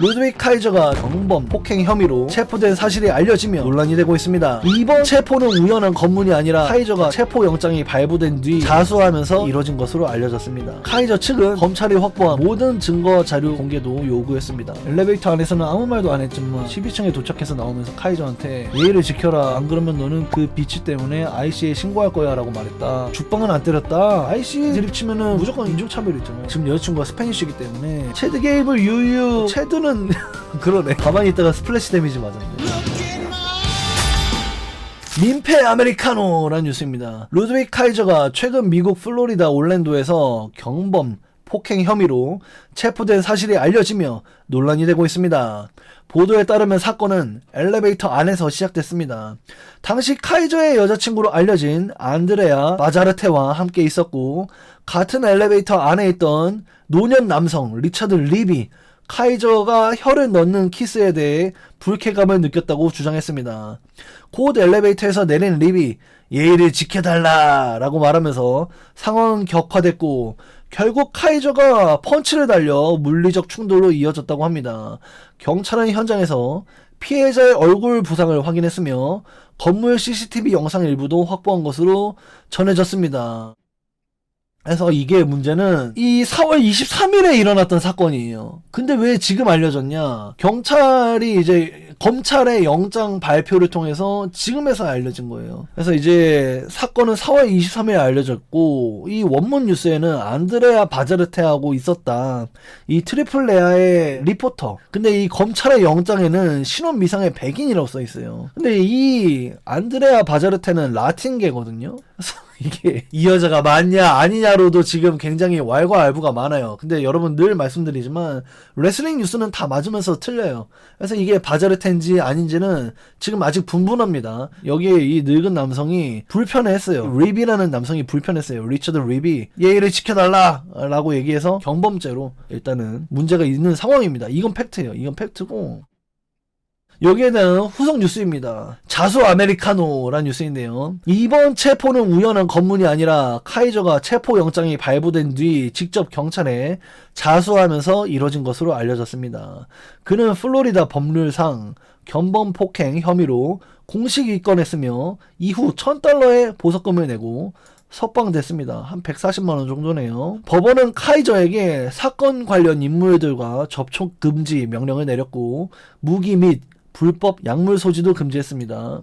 루드빅 카이저가 경범, 폭행 혐의로 체포된 사실이 알려지며 논란이 되고 있습니다. 이번 체포는 우연한 검문이 아니라 카이저가 체포영장이 발부된 뒤 자수하면서 이뤄진 것으로 알려졌습니다. 카이저 측은 검찰이 확보한 모든 증거 자료 공개도 요구했습니다. 엘리베이터 안에서는 아무 말도 안 했지만 12층에 도착해서 나오면서 카이저한테 예의를 지켜라, 안 그러면 너는 그 비치 때문에 IC에 신고할 거야 라고 말했다. 죽방은 안 때렸다. IC 드립치면은 무조건 인종차별 있잖아요. 지금 여자친구가 스페니쉬이기 때문에 체드 게이블 유유, 체드는 그러네. 가만히 있다가 스플래시 데미지 맞았네. 민폐 아메리카노라는 뉴스입니다. 루드빅 카이저가 최근 미국 플로리다 올랜도에서 경범, 폭행 혐의로 체포된 사실이 알려지며 논란이 되고 있습니다. 보도에 따르면 사건은 엘리베이터 안에서 시작됐습니다. 당시 카이저의 여자친구로 알려진 안드레아 바자르테와 함께 있었고, 같은 엘리베이터 안에 있던 노년 남성 리처드 립이 카이저가 혀를 넣는 키스에 대해 불쾌감을 느꼈다고 주장했습니다. 곧 엘리베이터에서 내린 립이 예의를 지켜달라 라고 말하면서 상황은 격화됐고, 결국 카이저가 펀치를 달려 물리적 충돌로 이어졌다고 합니다. 경찰은 현장에서 피해자의 얼굴 부상을 확인했으며 건물 CCTV 영상 일부도 확보한 것으로 전해졌습니다. 그래서 이게 문제는 이 4월 23일에 일어났던 사건이에요. 근데 왜 지금 알려졌냐? 경찰이 이제 검찰의 영장 발표를 통해서 지금에서 알려진 거예요. 그래서 이제 사건은 4월 23일에 알려졌고, 이 원문 뉴스에는 안드레아 바자르테하고 있었다, 이 트리플 레아의 리포터. 근데 이 검찰의 영장에는 신원 미상의 백인이라고 써 있어요. 근데 이 안드레아 바자르테는 라틴계거든요. 그래서 이게 이 여자가 맞냐 아니냐로도 지금 굉장히 왈가왈부가 많아요. 근데 여러분 늘 말씀드리지만 레슬링 뉴스는 다 맞으면서 틀려요. 그래서 이게 바자르텐지 아닌지는 지금 아직 분분합니다. 여기에 이 늙은 남성이 불편해했어요. 립이라는 남성이 불편했어요. 리처드 립이 예의를 지켜달라 라고 얘기해서 경범죄로 일단은 문제가 있는 상황입니다. 이건 팩트예요. 이건 팩트고, 여기에 대한 후속 뉴스입니다. 자수 아메리카노라는 뉴스인데요. 이번 체포는 우연한 검문이 아니라 카이저가 체포영장이 발부된 뒤 직접 경찰에 자수하면서 이뤄진 것으로 알려졌습니다. 그는 플로리다 법률상 경범 폭행 혐의로 공식 입건했으며 이후 $1,000의 보석금을 내고 석방됐습니다. 한 140만원 정도네요. 법원은 카이저에게 사건 관련 인물들과 접촉 금지 명령을 내렸고, 무기 및 불법 약물 소지도 금지했습니다.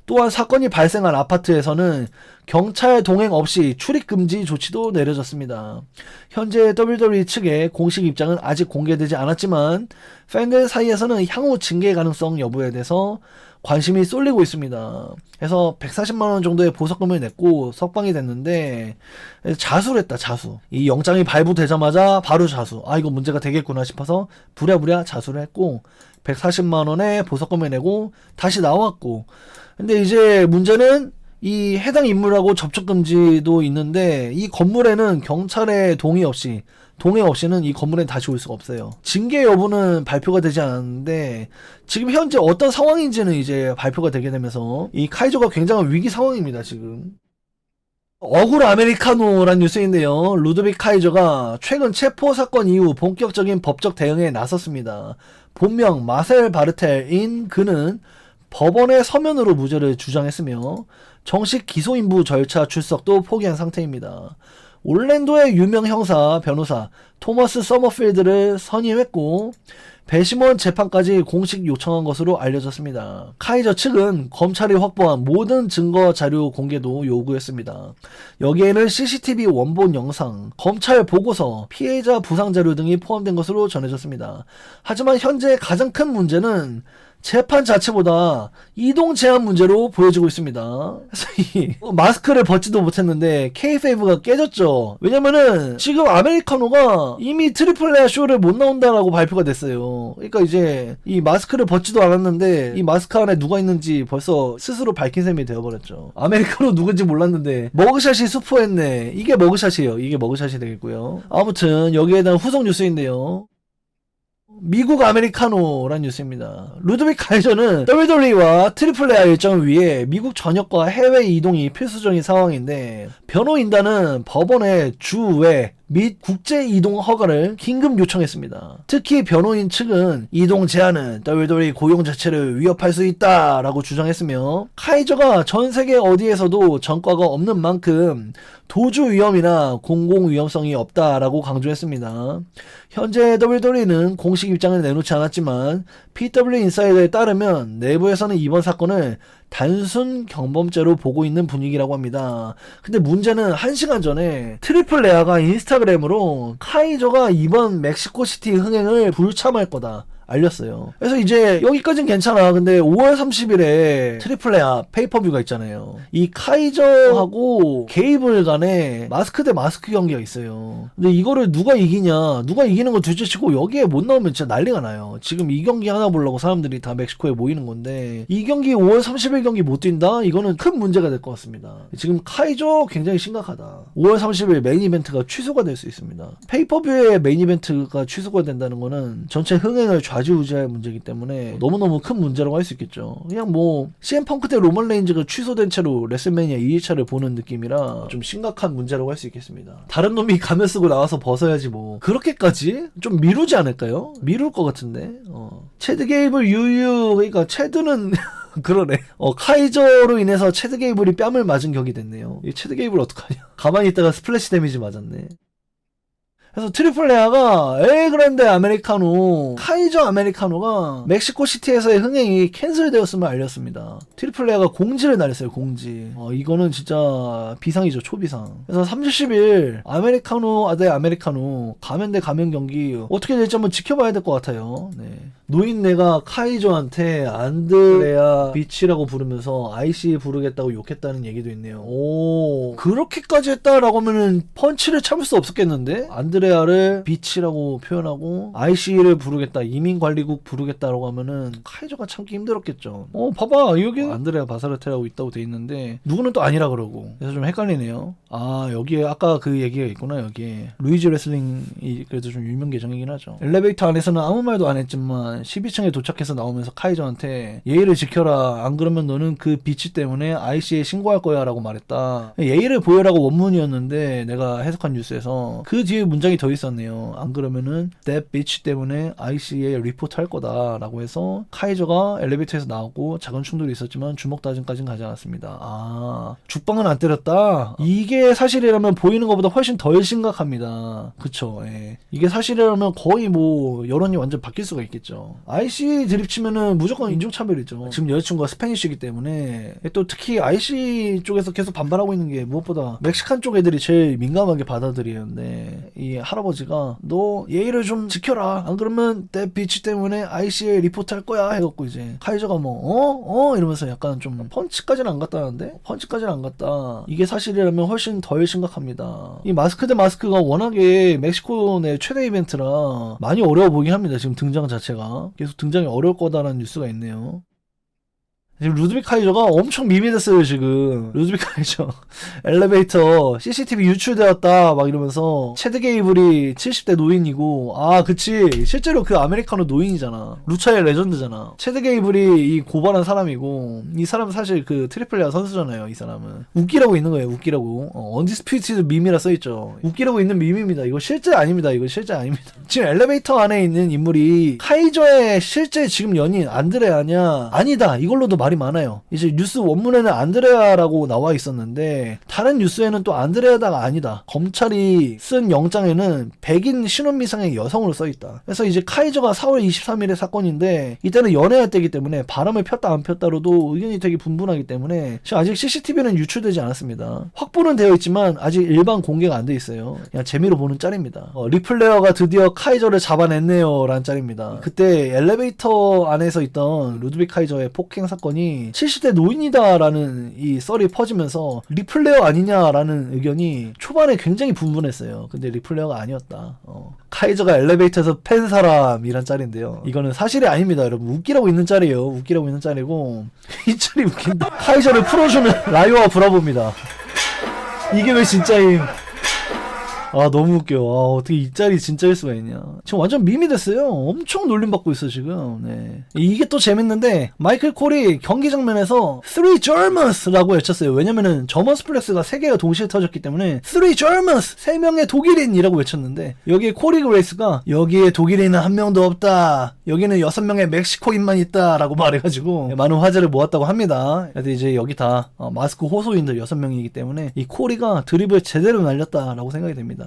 또한 사건이 발생한 아파트에서는 경찰 동행 없이 출입 금지 조치도 내려졌습니다. 현재 WWE 측의 공식 입장은 아직 공개되지 않았지만 팬들 사이에서는 향후 징계 가능성 여부에 대해서 관심이 쏠리고 있습니다. 그래서 140만원 정도의 보석금을 냈고 석방이 됐는데 자수를 했다. 자수. 이 영장이 발부되자마자 바로 자수. 아, 이거 문제가 되겠구나 싶어서 부랴부랴 자수를 했고 140만원의 보석금을 내고 다시 나왔고, 근데 이제 문제는 이 해당 인물하고 접촉 금지도 있는데 이 건물에는 경찰의 동의 없이는 이 건물에 다시 올 수가 없어요. 징계 여부는 발표가 되지 않았는데 지금 현재 어떤 상황인지는 이제 발표가 되게 되면서 이 카이저가 굉장한 위기 상황입니다. 지금 억울 아메리카노란 뉴스인데요. 루드빅 카이저가 최근 체포 사건 이후 본격적인 법적 대응에 나섰습니다. 본명 마셀 바르텔인 그는 법원의 서면으로 무죄를 주장했으며 정식 기소인부 절차 출석도 포기한 상태입니다. 올랜도의 유명 형사 변호사 토머스 서머필드를 선임했고 배심원 재판까지 공식 요청한 것으로 알려졌습니다. 카이저 측은 검찰이 확보한 모든 증거 자료 공개도 요구했습니다. 여기에는 CCTV 원본 영상, 검찰 보고서, 피해자 부상 자료 등이 포함된 것으로 전해졌습니다. 하지만 현재 가장 큰 문제는 재판 자체보다 이동 제한 문제로 보여지고 있습니다. 그래서 이 마스크를 벗지도 못했는데 K5가 깨졌죠. 왜냐면은 지금 아메리카노가 이미 트리플 레아 쇼를 못 나온다라고 발표가 됐어요. 그러니까 이제 이 마스크를 벗지도 않았는데 이 마스크 안에 누가 있는지 벌써 스스로 밝힌 셈이 되어버렸죠. 아메리카노 누군지 몰랐는데 머그샷이 수포했네. 이게 머그샷이에요. 이게 머그샷이 되겠고요. 아무튼 여기에 대한 후속 뉴스인데요. 미국 아메리카노란 뉴스입니다. 루드빅 카이저는 WWE와 트리플 레아 일정을 위해 미국 전역과 해외 이동이 필수적인 상황인데 변호인단은 법원의 주외 및 국제 이동 허가를 긴급 요청했습니다. 특히 변호인 측은 이동 제한은 WWE 고용 자체를 위협할 수 있다라고 주장했으며 카이저가 전 세계 어디에서도 전과가 없는 만큼 도주 위험이나 공공 위험성이 없다라고 강조했습니다. 현재 WWE는 공식 입장을 내놓지 않았지만 PW 인사이더에 따르면 내부에서는 이번 사건을 단순 경범죄로 보고 있는 분위기라고 합니다. 근데 문제는 1시간 전에 트리플 레아가 인스타그램으로 카이저가 이번 멕시코시티 흥행을 불참할 거다 알렸어요. 그래서 이제 여기까진 괜찮아. 근데 5월 30일에 트리플 레아 페이퍼뷰가 있잖아요. 이 카이저하고 게이블 간에 마스크 대 마스크 경기가 있어요. 근데 이거를 누가 이기냐, 누가 이기는 거 둘째치고 여기에 못 나오면 진짜 난리가 나요. 지금 이 경기 하나 보려고 사람들이 다 멕시코에 모이는 건데 이 경기 5월 30일 경기 못 뛴다? 이거는 큰 문제가 될 것 같습니다. 지금 카이저 굉장히 심각하다. 5월 30일 메인 이벤트가 취소가 될 수 있습니다. 페이퍼뷰의 메인 이벤트가 취소가 된다는 거는 전체 흥행을 좌지우지할 문제이기 때문에 너무너무 큰 문제라고 할 수 있겠죠. 그냥 뭐 CM 펑크 대 로만 레인즈가 취소된 채로 레슬매니아 2일차를 보는 느낌이라 좀 심각한 문제라고 할 수 있겠습니다. 다른 놈이 가면 쓰고 나와서 벗어야지 뭐 그렇게까지 좀 미루지 않을까요? 미룰 것 같은데. 체드 게이블 유유, 그러니까 체드는 그러네. 카이저로 인해서 체드 게이블이 뺨을 맞은 격이 됐네요. 이 체드 게이블 어떡하냐. 가만히 있다가 스플래시 데미지 맞았네. 그래서 트리플 레아가 엘그란데 아메리카노, 카이저 아메리카노가 멕시코시티에서의 흥행이 캔슬되었음을 알렸습니다. 트리플 레아가 공지를 날렸어요. 공지. 이거는 진짜 비상이죠. 초비상. 그래서 30일 아메리카노 대 아메리카노 가면 대 가면 경기 어떻게 될지 한번 지켜봐야 될 것 같아요. 네. 노인네가 카이저한테 안드레아 비치라고 부르면서 IC 부르겠다고 욕했다는 얘기도 있네요. 오, 그렇게까지 했다라고 하면은 펀치를 참을 수 없었겠는데? 안드레아를 비치라고 표현하고 IC를 부르겠다, 이민관리국 부르겠다라고 하면은 카이저가 참기 힘들었겠죠. 봐봐, 여기 안드레아 바사르테라고 있다고 돼 있는데 누구는 또 아니라 그러고. 그래서 좀 헷갈리네요. 아, 여기에 아까 그 얘기가 있구나. 여기에 루이지 레슬링이 그래도 좀 유명 계정이긴 하죠. 엘리베이터 안에서는 아무 말도 안 했지만 12층에 도착해서 나오면서 카이저한테 예의를 지켜라, 안 그러면 너는 그 비치 때문에 IC에 신고할 거야 라고 말했다. 예의를 보여라고 원문이었는데 내가 해석한 뉴스에서 그 뒤에 문장이 더 있었네요. 안 그러면은 that bitch 때문에 IC에 리포트 할 거다 라고 해서 카이저가 엘리베이터에서 나오고 작은 충돌이 있었지만 주먹 다짐까지는 가지 않았습니다. 아, 죽방은 안 때렸다? 이게 사실이라면 보이는 것보다 훨씬 덜 심각합니다. 그쵸. 예. 이게 사실이라면 거의 뭐 여론이 완전 바뀔 수가 있겠죠. IC 드립치면은 무조건 인종차별이죠. 지금 여자친구가 스페니쉬이기 때문에. 또 특히 IC 쪽에서 계속 반발하고 있는 게 무엇보다 멕시칸 쪽 애들이 제일 민감하게 받아들이는데 이 할아버지가 너 예의를 좀 지켜라, 안 그러면 내 비치 때문에 IC에 리포트 할 거야 해갖고 이제 카이저가 뭐 이러면서 약간 좀 펀치까지는 안 갔다는데? 펀치까지는 안 갔다. 이게 사실이라면 훨씬 덜 심각합니다. 이 마스크 대 마스크가 워낙에 멕시코 내 최대 이벤트라 많이 어려워 보이긴 합니다. 지금 등장 자체가 계속 등장이 어려울 거다라는 뉴스가 있네요. 지금 루드빅 카이저가 엄청 밈이 됐어요. 지금 루드빅 카이저 엘리베이터 CCTV 유출되었다 막 이러면서 체드 게이블이 70대 노인이고, 아 그치, 실제로 그 아메리카노 노인이잖아. 루차의 레전드잖아. 체드 게이블이 이 고발한 사람이고, 이 사람은 사실 그 트리플 레아 선수잖아요. 이 사람은 웃기라고 있는 거예요. 웃기라고. 언디스퓨티드 밈이라 써있죠. 웃기라고 있는 밈입니다. 이거 실제 아닙니다. 이거 실제 아닙니다. 지금 엘리베이터 안에 있는 인물이 카이저의 실제 지금 연인 안드레아냐? 아니다, 이걸로도 말이 많아요. 이제 뉴스 원문에는 안드레아라고 나와 있었는데 다른 뉴스에는 또 안드레아다가 아니다, 검찰이 쓴 영장에는 백인 신혼미상의 여성으로 써있다. 그래서 이제 카이저가 4월 23일의 사건인데 이때는 연애할 때이기 때문에 바람을 폈다 안 폈다로도 의견이 되게 분분하기 때문에 지금 아직 CCTV는 유출되지 않았습니다. 확보는 되어 있지만 아직 일반 공개가 안 돼 있어요. 그냥 재미로 보는 짤입니다. 리플레어가 드디어 카이저를 잡아냈네요 라는 짤입니다. 그때 엘리베이터 안에서 있던 루드빅 카이저의 폭행 사건이 70대 노인이다라는 이 썰이 퍼지면서 리플레어 아니냐라는 의견이 초반에 굉장히 분분했어요. 근데 리플레어가 아니었다. 카이저가 엘리베이터에서 팬 사람이란 짤인데요. 이거는 사실이 아닙니다. 여러분, 웃기라고 있는 짤이에요. 웃기라고 있는 짤이고 이 짤이 웃긴다. 카이저를 풀어주는 라이오와 브라보입니다. 이게 왜 진짜임. 아 너무 웃겨. 아 어떻게 이 짤이 진짜일 수가 있냐. 지금 완전 밈이 됐어요. 엄청 놀림받고 있어 지금. 네. 이게 또 재밌는데 마이클 콜이 경기 장면에서 Three Germans라고 외쳤어요. 왜냐면은 저먼 스플렉스가 3개가 동시에 터졌기 때문에 Three Germans 3명의 독일인이라고 외쳤는데 여기에 코리 그레이스가 여기에 독일인은 한 명도 없다. 여기는 6명의 멕시코인만 있다 라고 말해가지고 많은 화제를 모았다고 합니다. 근데 이제 여기 다 마스크 호소인들 6명이기 때문에 이 코리가 드립을 제대로 날렸다 라고 생각이 됩니다.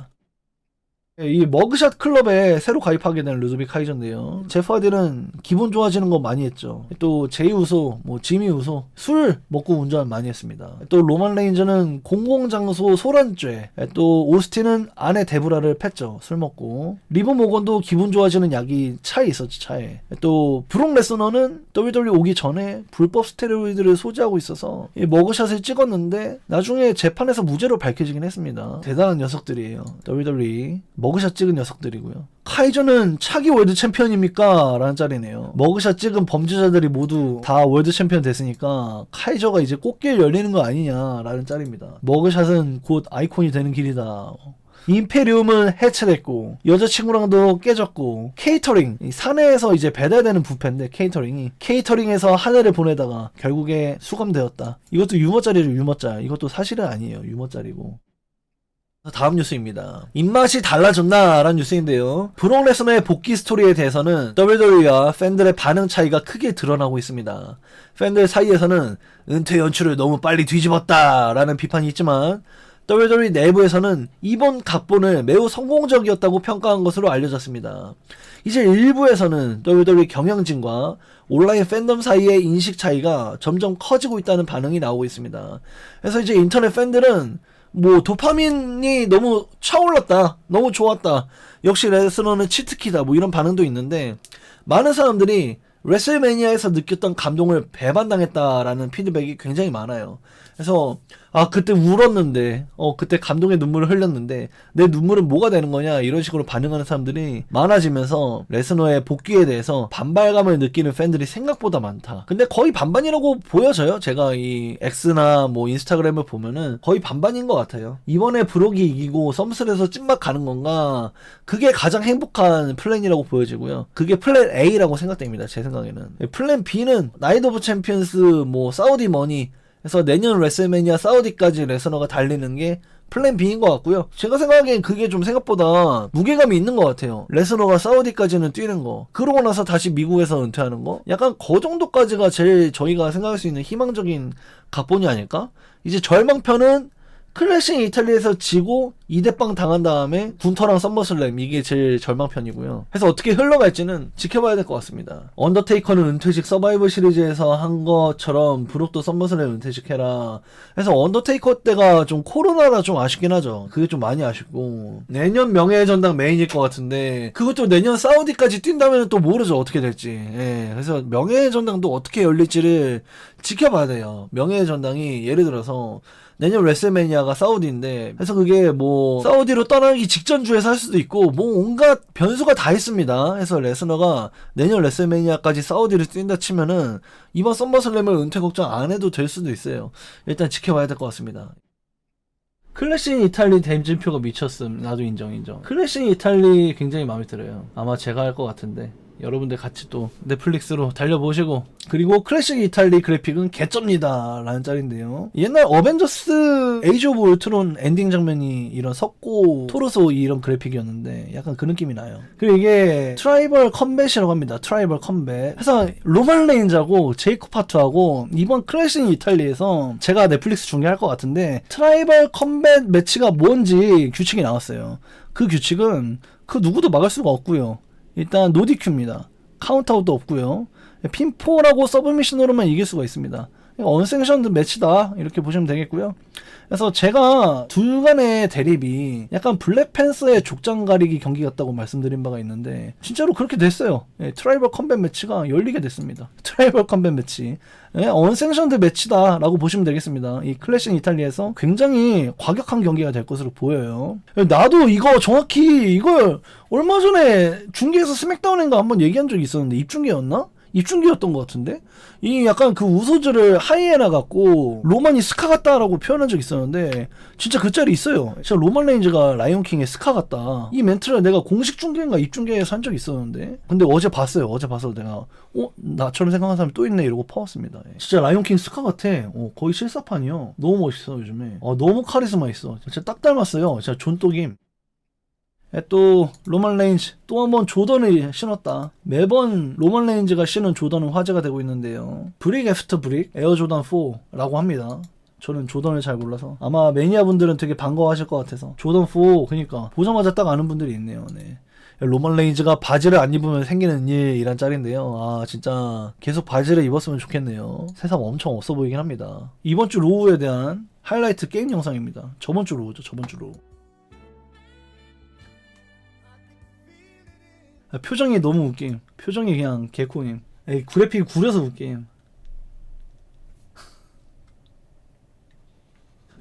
이 머그샷 클럽에 새로 가입하게 된 루드빅 카이저인데요. 제프 하딘은 기분 좋아지는 거 많이 했죠. 또 제이 우소, 뭐 지미 우소 술 먹고 운전 많이 했습니다. 또 로만 레인저는 공공장소 소란죄, 또 오스틴은 아내 데브라를 팼죠. 술 먹고. 리브 모건도 기분 좋아지는 약이 차에 있었지 차에. 또 브록 레스너는 WWE 오기 전에 불법 스테로이드를 소지하고 있어서 이 머그샷을 찍었는데 나중에 재판에서 무죄로 밝혀지긴 했습니다. 대단한 녀석들이에요. WWE 머그샷 찍은 녀석들이고요. 카이저는 차기 월드 챔피언입니까? 라는 짤이네요. 머그샷 찍은 범죄자들이 모두 다 월드 챔피언 됐으니까 카이저가 이제 꽃길 열리는 거 아니냐라는 짤입니다. 머그샷은 곧 아이콘이 되는 길이다. 임페리움은 해체됐고 여자친구랑도 깨졌고 케이터링 사내에서 이제 배달되는 뷔페인데 케이터링에서 한 해를 보내다가 결국에 수감되었다. 이것도 유머짤이죠. 유머짤. 이것도 사실은 아니에요. 유머짤이고. 다음 뉴스입니다. 입맛이 달라졌나? 라는 뉴스인데요. 브록 레스너의 복귀 스토리에 대해서는 WWE와 팬들의 반응 차이가 크게 드러나고 있습니다. 팬들 사이에서는 은퇴 연출을 너무 빨리 뒤집었다 라는 비판이 있지만 WWE 내부에서는 이번 각본을 매우 성공적이었다고 평가한 것으로 알려졌습니다. 이제 일부에서는 WWE 경영진과 온라인 팬덤 사이의 인식 차이가 점점 커지고 있다는 반응이 나오고 있습니다. 그래서 이제 인터넷 팬들은 뭐 도파민이 너무 차올랐다, 너무 좋았다, 역시 레스너는 치트키다, 뭐 이런 반응도 있는데 많은 사람들이 레슬매니아에서 느꼈던 감동을 배반당했다라는 피드백이 굉장히 많아요. 그래서 그때 울었는데 그때 감동의 눈물을 흘렸는데 내 눈물은 뭐가 되는 거냐 이런 식으로 반응하는 사람들이 많아지면서 레스너의 복귀에 대해서 반발감을 느끼는 팬들이 생각보다 많다. 근데 거의 반반이라고 보여져요. 제가 이 X나 뭐 인스타그램을 보면은 거의 반반인 것 같아요. 이번에 브록이 이기고 썸슬에서 찐막 가는 건가, 그게 가장 행복한 플랜이라고 보여지고요. 그게 플랜 A라고 생각됩니다. 제 생각에는. 플랜 B는 나이트 오브 챔피언스, 뭐 사우디 머니, 그래서 내년 레슬매니아 사우디까지 레스너가 달리는 게 플랜 B인 것 같고요. 제가 생각하기엔 그게 좀 생각보다 무게감이 있는 것 같아요. 레스너가 사우디까지는 뛰는 거, 그러고 나서 다시 미국에서 은퇴하는 거, 약간 그 정도까지가 제일 저희가 생각할 수 있는 희망적인 각본이 아닐까? 이제 절망편은 클래식 이탈리아에서 지고 2대빵 당한 다음에 군터랑 썸머슬램, 이게 제일 절망편이고요. 그래서 어떻게 흘러갈지는 지켜봐야 될 것 같습니다. 언더테이커는 은퇴식 서바이벌 시리즈에서 한 것처럼 브록도 썸머슬램 은퇴식 해라. 그래서 언더테이커 때가 좀 코로나라 좀 아쉽긴 하죠. 그게 좀 많이 아쉽고 내년 명예의 전당 메인일 것 같은데 그것도 내년 사우디까지 뛴다면 또 모르죠. 어떻게 될지. 예. 그래서 명예의 전당도 어떻게 열릴지를 지켜봐야 돼요. 명예의 전당이 예를 들어서 내년 레슬매니아가 사우디인데, 그래서 그게 뭐 사우디로 떠나기 직전 주에서 할 수도 있고 뭐 온갖 변수가 다 있습니다. 그래서 레스너가 내년 레슬매니아까지 사우디를 뛴다 치면은 이번 썸머슬램을 은퇴 걱정 안 해도 될 수도 있어요. 일단 지켜봐야 될 것 같습니다. 클래식 이탈리 댐진표가 미쳤음. 나도 인정. 클래식 이탈리 굉장히 마음에 들어요. 아마 제가 할 것 같은데 여러분들 같이 또 넷플릭스로 달려보시고. 그리고 클래식 이탈리 그래픽은 개쩝니다 라는 짤인데요. 옛날 어벤져스 에이지 오브 울트론 엔딩 장면이 이런 석고 토르소 이런 그래픽이었는데 약간 그 느낌이 나요. 그리고 이게 트라이벌 컴뱃이라고 합니다. 트라이벌 컴뱃. 그래서 로만 레인저하고 제이콥 하트하고 이번 클래식 이탈리에서 제가 넷플릭스 중계할 것 같은데 트라이벌 컴뱃 매치가 뭔지 규칙이 나왔어요. 그 규칙은 그 누구도 막을 수가 없고요. 일단 노디큐입니다. 카운트아웃도 없고요. 핀포라고 서브미션으로만 이길 수가 있습니다. 언생션드 매치다 이렇게 보시면 되겠고요. 그래서 제가 둘 간의 대립이 약간 블랙팬서의 족장 가리기 경기 같다고 말씀드린 바가 있는데 진짜로 그렇게 됐어요. 트라이벌 컴뱃 매치가 열리게 됐습니다. 트라이벌 컴뱃 매치, 언생션드 매치다 라고 보시면 되겠습니다. 이 클래식 이탈리아에서 굉장히 과격한 경기가 될 것으로 보여요. 나도 이거 정확히 이걸 얼마 전에 중계에서 스맥다운인가 한번 얘기한 적이 있었는데, 입중계였나? 입중계였던 것 같은데 이 약간 그 우소즈를 하이에나 같고 로만이 스카 같다라고 표현한 적이 있었는데 진짜 그 짤이 있어요. 진짜 로만 레인즈가 라이온킹의 스카 같다. 이 멘트를 내가 공식 중계인가 입중계에서 한 적이 있었는데 근데 어제 봤어요. 어제 봐서 내가 나처럼 생각하는 사람이 또 있네 이러고 퍼왔습니다. 진짜 라이온킹 스카 같아. 거의 실사판이요. 너무 멋있어 요즘에. 너무 카리스마 있어. 진짜 딱 닮았어요. 진짜 존독임. 또 로만 레인즈 또 한 번 조던을 신었다. 매번 로만 레인즈가 신은 조던은 화제가 되고 있는데요. 브릭 애프터 브릭 에어 조던 4라고 합니다. 저는 조던을 잘 몰라서 아마 매니아 분들은 되게 반가워하실 것 같아서 조던 4 그러니까 보자마자 딱 아는 분들이 있네요. 네. 로만 레인즈가 바지를 안 입으면 생기는 일이란 짤인데요. 아 진짜 계속 바지를 입었으면 좋겠네요. 세상 엄청 없어 보이긴 합니다. 이번 주 로우에 대한 하이라이트 게임 영상입니다. 저번 주 로우죠. 저번 주 로우. 표정이 너무 웃김. 표정이 그냥 개코임. 그래픽이 구려서 웃김.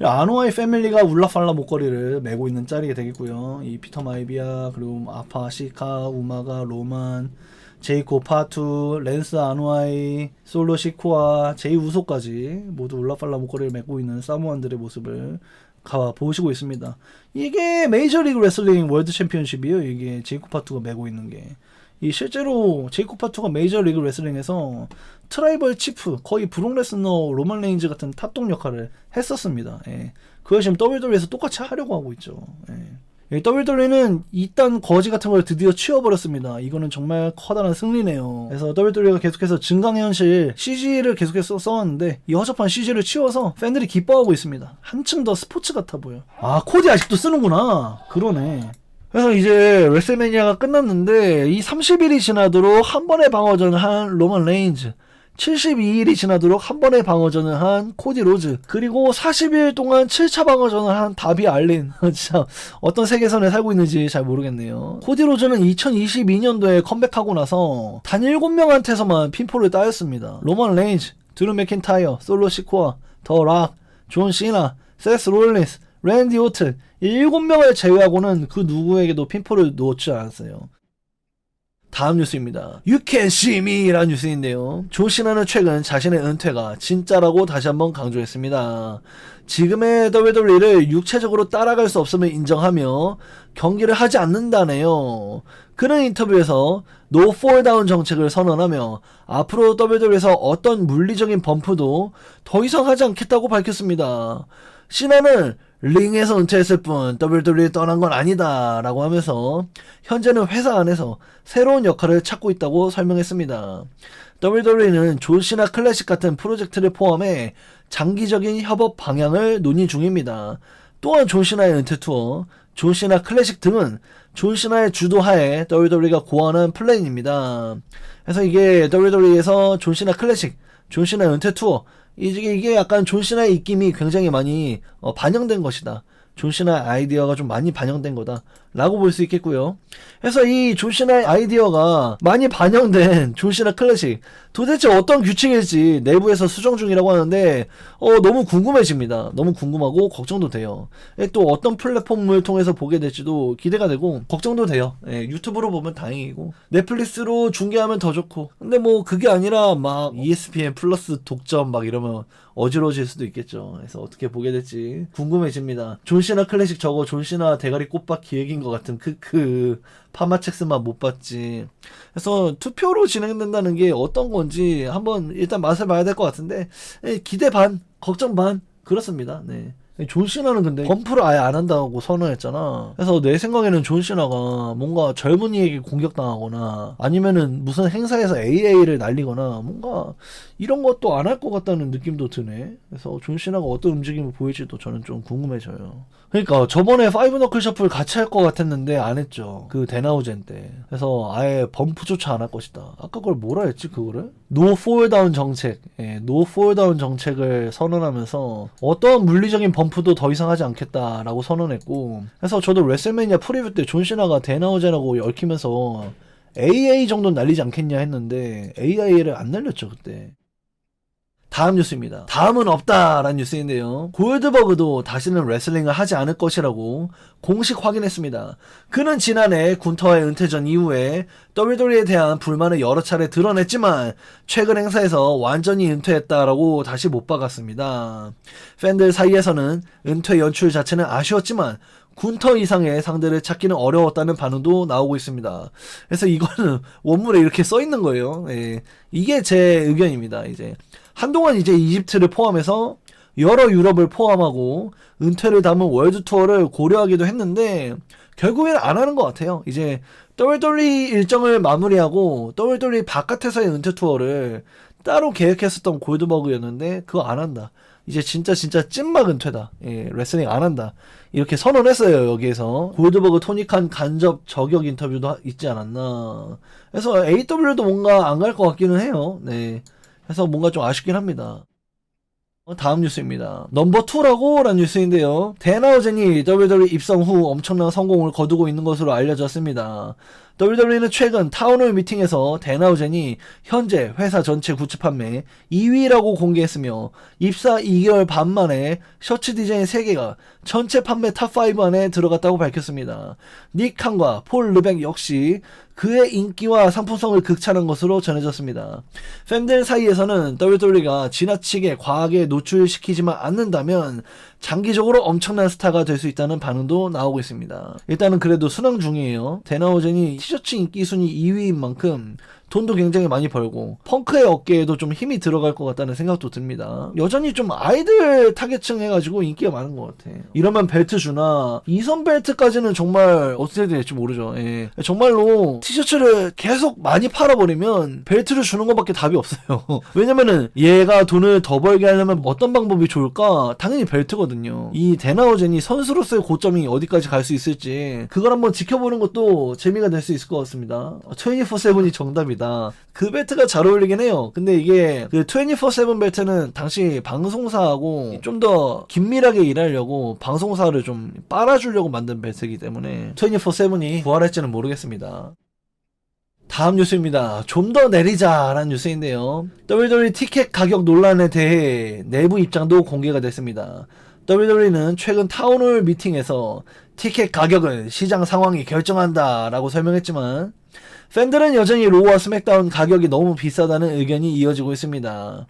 아노아이 패밀리가 울라팔라 목걸이를 메고 있는 짤이 되겠고요. 이 피터 마이비아 그리고 아파 시카 우마가 로만 제이코 파투 랜스 아노아이 솔로 시코아 제이 우소까지 모두 울라팔라 목걸이를 메고 있는 사모안들의 모습을 보시고 있습니다. 이게 메이저리그 레슬링 월드 챔피언십이에요. 이게 제이코 파투가 메고 있는 게. 이 실제로 제이코 파투가 메이저리그 레슬링에서 트라이벌 치프 거의 브록 레스너 로만 레인즈 같은 탑동 역할을 했었습니다. 그걸 지금 WWE에서 똑같이 하려고 하고 있죠. WWE는 이딴 거지 같은 걸 드디어 치워버렸습니다. 이거는 정말 커다란 승리네요. 그래서 WWE가 계속해서 증강현실 CG를 계속해서 써왔는데 이 허접한 CG를 치워서 팬들이 기뻐하고 있습니다. 한층 더 스포츠 같아 보여. 코디 아직도 쓰는구나. 그러네. 그래서 이제 레슬매니아가 끝났는데 이 30일이 지나도록 한 번의 방어전을 한 로만 레인즈 72일이 지나도록 한 번의 방어전을 한 코디 로즈 그리고 40일 동안 7차 방어전을 한 다비 알린 진짜 어떤 세계선에 살고 있는지 잘 모르겠네요. 코디 로즈는 2022년도에 컴백하고 나서 단 7명한테서만 핀폴을 따였습니다. 로만 레인즈, 드루 맥킨타이어, 솔로 시코아, 더 락, 존 시나, 세스 롤린스, 랜디 오튼 7명을 제외하고는 그 누구에게도 핀폴을 놓지 않았어요. 다음 뉴스입니다. You can see me 라는 뉴스인데요. 존 시나는 최근 자신의 은퇴가 진짜라고 다시 한번 강조했습니다. 지금의 WWE를 육체적으로 따라갈 수 없음을 인정하며 경기를 하지 않는다네요. 그는 인터뷰에서 No Fall Down 정책을 선언하며 앞으로 WWE에서 어떤 물리적인 범프도 더 이상 하지 않겠다고 밝혔습니다. 시나는 링에서 은퇴했을 뿐 WWE 떠난 건 아니다 라고 하면서 현재는 회사 안에서 새로운 역할을 찾고 있다고 설명했습니다. WWE는 존 시나 클래식 같은 프로젝트를 포함해 장기적인 협업 방향을 논의 중입니다. 또한 존 시나의 은퇴 투어, 존 시나 클래식 등은 존 시나의 주도하에 WWE가 고안한 플랜입니다. 그래서 이게 WWE에서 존 시나 클래식, 존 시나 은퇴 투어 이게 약간 존 시나의 입김이 굉장히 많이 반영된 것이다. 존 시나의 아이디어가 좀 많이 반영된 거다 라고 볼 수 있겠고요. 그래서 이 존 시나의 아이디어가 많이 반영된 존 시나 클래식 도대체 어떤 규칙일지 내부에서 수정 중이라고 하는데 너무 궁금해집니다. 너무 궁금하고 걱정도 돼요. 또 어떤 플랫폼을 통해서 보게 될지도 기대가 되고 걱정도 돼요. 유튜브로 보면 다행이고 넷플릭스로 중계하면 더 좋고 근데 뭐 그게 아니라 막 ESPN 플러스 독점 막 이러면 어지러워질 수도 있겠죠. 그래서 어떻게 보게 될지 궁금해집니다. 존 시나 클래식 저거 존 시나 대가리 꽃밭 기획인 것 같은 파마첵스만 못 봤지. 그래서 투표로 진행된다는 게 어떤 건지 한번 일단 맛을 봐야 될 것 같은데 기대 반 걱정 반 그렇습니다. 네. 존 시나는 근데 범프를 아예 안 한다고 선언했잖아. 그래서 내 생각에는 존 시나가 뭔가 젊은이에게 공격당하거나 아니면은 무슨 행사에서 AA를 날리거나 뭔가 이런 것도 안 할 것 같다는 느낌도 드네. 그래서 존 시나가 어떤 움직임을 보일지도 저는 좀 궁금해져요. 그러니까 저번에 파이브 너클 셔플 같이 할 것 같았는데 안 했죠. 그 데나우젠 때. 그래서 아예 범프조차 안 할 것이다. 아까 그걸 뭐라 했지 그거를? 노 fall down 정책. 노 fall down 정책을 선언하면서 어떠한 물리적인 범프도 더 이상 하지 않겠다라고 선언했고 그래서 저도 레슬매니아 프리뷰 때 존 시나가 데나우젠하고 얽히면서 AA 정도는 날리지 않겠냐 했는데 AI를 안 날렸죠 그때. 다음 뉴스입니다. 다음은 없다라는 뉴스인데요. 골드버그도 다시는 레슬링을 하지 않을 것이라고 공식 확인했습니다. 그는 지난해 군터와의 은퇴전 이후에 WWE에 대한 불만을 여러 차례 드러냈지만 최근 행사에서 완전히 은퇴했다라고 다시 못 박았습니다. 팬들 사이에서는 은퇴 연출 자체는 아쉬웠지만 군터 이상의 상대를 찾기는 어려웠다는 반응도 나오고 있습니다. 그래서 이거는 원문에 이렇게 써 있는 거예요. 예. 이게 제 의견입니다. 이제 한동안 이제 이집트를 포함해서 여러 유럽을 포함하고 은퇴를 담은 월드 투어를 고려하기도 했는데 결국에는 안 하는 것 같아요. 이제 WWE 일정을 마무리하고 WWE 바깥에서의 은퇴 투어를 따로 계획했었던 골드버그였는데 그거 안 한다. 이제 진짜 찐막 은퇴다. 예, 레슬링 안 한다. 이렇게 선언했어요. 여기에서 골드버그 토닉한 간접 저격 인터뷰도 있지 않았나. 그래서 AW도 뭔가 안 갈 것 같기는 해요. 네. 그래서 뭔가 좀 아쉽긴 합니다. 다음 뉴스입니다. 넘버 2라고 라는 뉴스인데요. 데나우젠이 WWE 입성 후 엄청난 성공을 거두고 있는 것으로 알려졌습니다. WWE는 최근 타운홀 미팅에서 데나우젠이 현재 회사 전체 굿즈 판매 2위라고 공개했으며 입사 2개월 반 만에 셔츠 디자인 3개가 전체 판매 탑5 안에 들어갔다고 밝혔습니다. 닉 칸과 폴 르벡 역시 그의 인기와 상품성을 극찬한 것으로 전해졌습니다. 팬들 사이에서는 WWE가 지나치게 과하게 노출시키지만 않는다면 장기적으로 엄청난 스타가 될 수 있다는 반응도 나오고 있습니다. 일단은 그래도 순항 중이에요. 데나우젠이 티셔츠 인기 순위 2위인 만큼 돈도 굉장히 많이 벌고 펑크의 어깨에도 좀 힘이 들어갈 것 같다는 생각도 듭니다. 여전히 좀 아이들 타겟층 해가지고 인기가 많은 것 같아. 이러면 벨트 주나 2선 벨트까지는 정말 어떻게 될지 모르죠. 예. 정말로 티셔츠를 계속 많이 팔아버리면 벨트를 주는 것밖에 답이 없어요. 왜냐면은 얘가 돈을 더 벌게 하려면 어떤 방법이 좋을까? 당연히 벨트거든요. 이 데나우젠이 선수로서의 고점이 어디까지 갈 수 있을지 그걸 한번 지켜보는 것도 재미가 될 수 있을 것 같습니다. 24/7이 정답이다. 그 벨트가 잘 어울리긴 해요. 근데 이게 그 24/7 벨트는 당시 방송사하고 좀 더 긴밀하게 일하려고 방송사를 좀 빨아주려고 만든 벨트이기 때문에 24/7이 부활할지는 모르겠습니다. 다음 뉴스입니다. 좀 더 내리자라는 뉴스인데요. WWE 티켓 가격 논란에 대해 내부 입장도 공개가 됐습니다. WWE는 최근 타운홀 미팅에서 티켓 가격은 시장 상황이 결정한다 라고 설명했지만 팬들은 여전히 로우와 스맥다운 가격이 너무 비싸다는 의견이 이어지고 있습니다.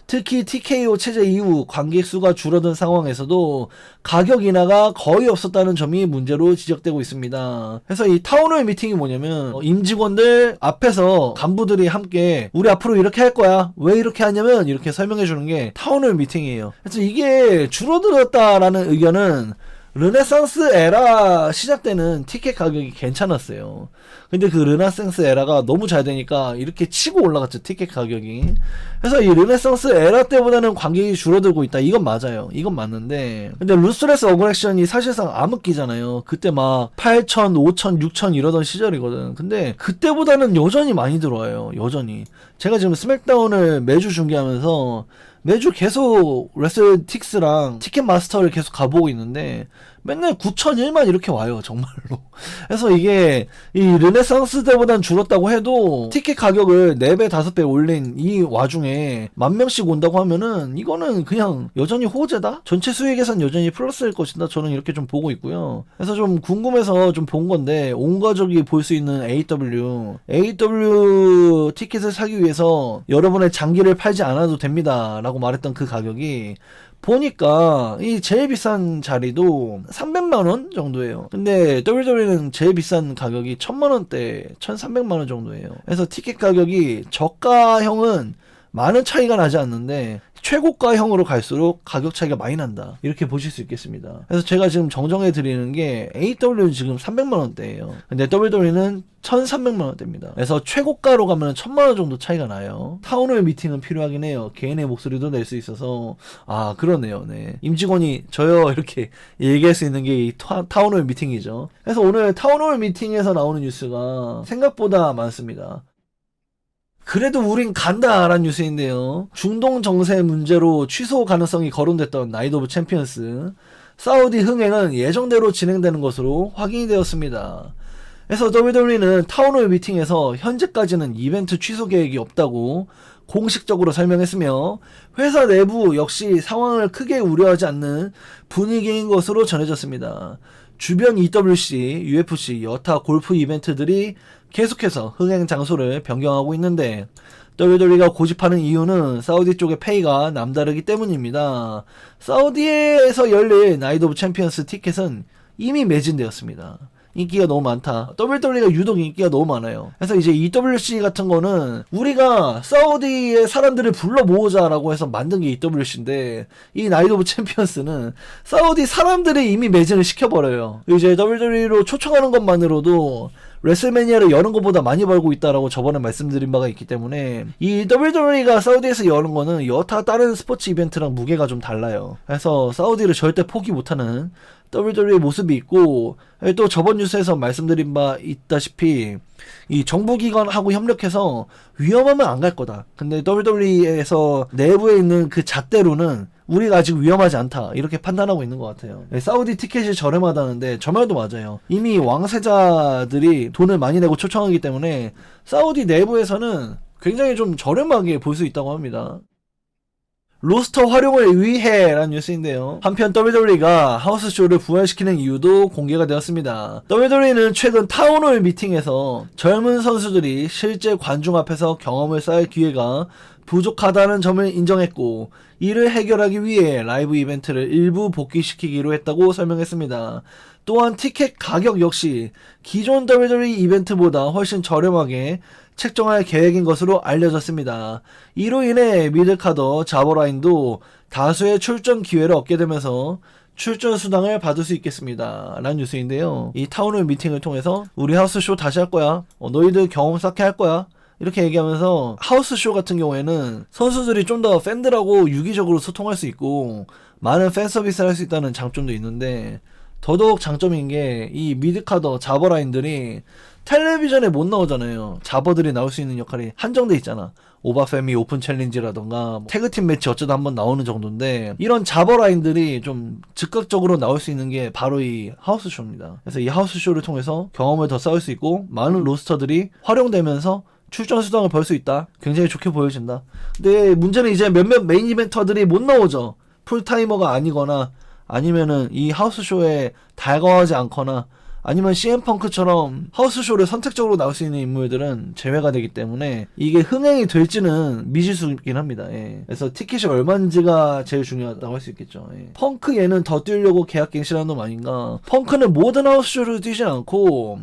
특히 TKO 체제 이후 관객 수가 줄어든 상황에서도 가격 인하가 거의 없었다는 점이 문제로 지적되고 있습니다. 그래서 이 타운홀 미팅이 뭐냐면 임직원들 앞에서 간부들이 함께 우리 앞으로 이렇게 할 거야. 왜 이렇게 하냐면 이렇게 설명해 주는 게 타운홀 미팅이에요. 그래서 이게 줄어들었다라는 의견은 르네상스 에라 시작 때는 티켓 가격이 괜찮았어요. 근데 그 르네상스 에라가 너무 잘 되니까 이렇게 치고 올라갔죠, 티켓 가격이. 그래서 이 르네상스 에라 때보다는 관객이 줄어들고 있다. 이건 맞아요. 이건 맞는데. 근데 루스레스 어그렉션이 사실상 암흑기잖아요. 그때 막 8천, 5천, 6천 이러던 시절이거든. 근데 그때보다는 여전히 많이 들어와요. 여전히. 제가 지금 스맥다운을 매주 중계하면서 매주 계속 레슬틱스랑 티켓마스터를 계속 가보고 있는데 맨날 9,001만 이렇게 와요, 정말로. 그래서 이게 이 르네상스 때보단 줄었다고 해도 티켓 가격을 4배, 5배 올린 이 와중에 10,000명씩 온다고 하면은 이거는 그냥 여전히 호재다? 전체 수익에선 여전히 플러스일 것이다. 저는 이렇게 좀 보고 있고요. 그래서 좀 궁금해서 좀 본 건데 온 가족이 볼 수 있는 AW 티켓을 사기 위해서 여러분의 장기를 팔지 않아도 됩니다 라고 말했던 그 가격이 보니까 이 제일 비싼 자리도 300만원 정도예요. 근데 WWE는 제일 비싼 가격이 1000만원대 1300만원 정도예요. 그래서 티켓 가격이 저가형은 많은 차이가 나지 않는데 최고가형으로 갈수록 가격 차이가 많이 난다. 이렇게 보실 수 있겠습니다. 그래서 제가 지금 정정해 드리는 게 AW는 지금 300만원대예요. 근데 WWE는 1300만원대입니다. 그래서 최고가로 가면 1000만원 정도 차이가 나요. 타운홀 미팅은 필요하긴 해요. 개인의 목소리도 낼 수 있어서. 아, 그러네요. 네. 임직원이 저요 이렇게 얘기할 수 있는 게 이 타운홀 미팅이죠. 그래서 오늘 타운홀 미팅에서 나오는 뉴스가 생각보다 많습니다. 그래도 우린 간다라는 뉴스인데요. 중동 정세 문제로 취소 가능성이 거론됐던 나이트 오브 챔피언스 사우디 흥행은 예정대로 진행되는 것으로 확인이 되었습니다. 그래서 WWE는 타운홀 미팅에서 현재까지는 이벤트 취소 계획이 없다고 공식적으로 설명했으며 회사 내부 역시 상황을 크게 우려하지 않는 분위기인 것으로 전해졌습니다. 주변 EWC, UFC, 여타 골프 이벤트들이 계속해서 흥행 장소를 변경하고 있는데 WWE가 고집하는 이유는 사우디 쪽의 페이가 남다르기 때문입니다. 사우디에서 열릴 나이트 오브 챔피언스 티켓은 이미 매진되었습니다. 인기가 너무 많다. WWE가 유독 인기가 너무 많아요. 그래서 이제 EWC 같은 거는 우리가 사우디의 사람들을 불러 모으자라고 해서 만든 게 EWC인데 이 나이트 오브 챔피언스는 사우디 사람들이 이미 매진을 시켜버려요. 이제 WWE로 초청하는 것만으로도 레슬매니아를 여는 것보다 많이 벌고 있다라고 저번에 말씀드린 바가 있기 때문에 이 WWE가 사우디에서 여는 거는 여타 다른 스포츠 이벤트랑 무게가 좀 달라요. 그래서 사우디를 절대 포기 못하는 WWE 모습이 있고, 또 저번 뉴스에서 말씀드린 바 있다시피 이 정부기관하고 협력해서 위험하면 안 갈 거다. 근데 WWE에서 내부에 있는 그 잣대로는 우리가 아직 위험하지 않다 이렇게 판단하고 있는 것 같아요. 사우디 티켓이 저렴하다는데 저 말도 맞아요. 이미 왕세자들이 돈을 많이 내고 초청하기 때문에 사우디 내부에서는 굉장히 좀 저렴하게 볼 수 있다고 합니다. 로스터 활용을 위해 라는 뉴스인데요. 한편 WWE가 하우스쇼를 부활시키는 이유도 공개가 되었습니다. WWE는 최근 타운홀 미팅에서 젊은 선수들이 실제 관중 앞에서 경험을 쌓을 기회가 부족하다는 점을 인정했고 이를 해결하기 위해 라이브 이벤트를 일부 복귀시키기로 했다고 설명했습니다. 또한 티켓 가격 역시 기존 WWE 이벤트보다 훨씬 저렴하게 책정할 계획인 것으로 알려졌습니다. 이로 인해 미들카더 자버라인도 다수의 출전 기회를 얻게 되면서 출전 수당을 받을 수 있겠습니다. 라는 뉴스인데요. 이 타운홀 미팅을 통해서 우리 하우스쇼 다시 할 거야. 너희들 경험 쌓게 할 거야. 이렇게 얘기하면서 하우스쇼 같은 경우에는 선수들이 좀 더 팬들하고 유기적으로 소통할 수 있고 많은 팬 서비스를 할 수 있다는 장점도 있는데 더더욱 장점인 게 이 미드카더 자버라인들이 텔레비전에 못 나오잖아요. 자버들이 나올 수 있는 역할이 한정돼 있잖아. 오바페미 오픈 챌린지라던가 태그팀 매치 어쩌다 한번 나오는 정도인데 이런 자버라인들이 좀 즉각적으로 나올 수 있는 게 바로 이 하우스쇼입니다. 그래서 이 하우스쇼를 통해서 경험을 더 쌓을 수 있고 많은 로스터들이 활용되면서 출전 수당을 벌 수 있다. 굉장히 좋게 보여진다. 근데 문제는 이제 몇몇 메인 이벤터들이 못 나오죠. 풀타이머가 아니거나 아니면은 이 하우스쇼에 달가워하지 않거나 아니면 CM펑크처럼 하우스쇼를 선택적으로 나올 수 있는 인물들은 제외가 되기 때문에 이게 흥행이 될지는 미지수이긴 합니다. 예. 그래서 티켓이 얼마인지가 제일 중요하다고 할 수 있겠죠. 예. 펑크 얘는 더 뛰려고 계약갱신하는 놈 아닌가. 펑크는 모든 하우스쇼를 뛰지 않고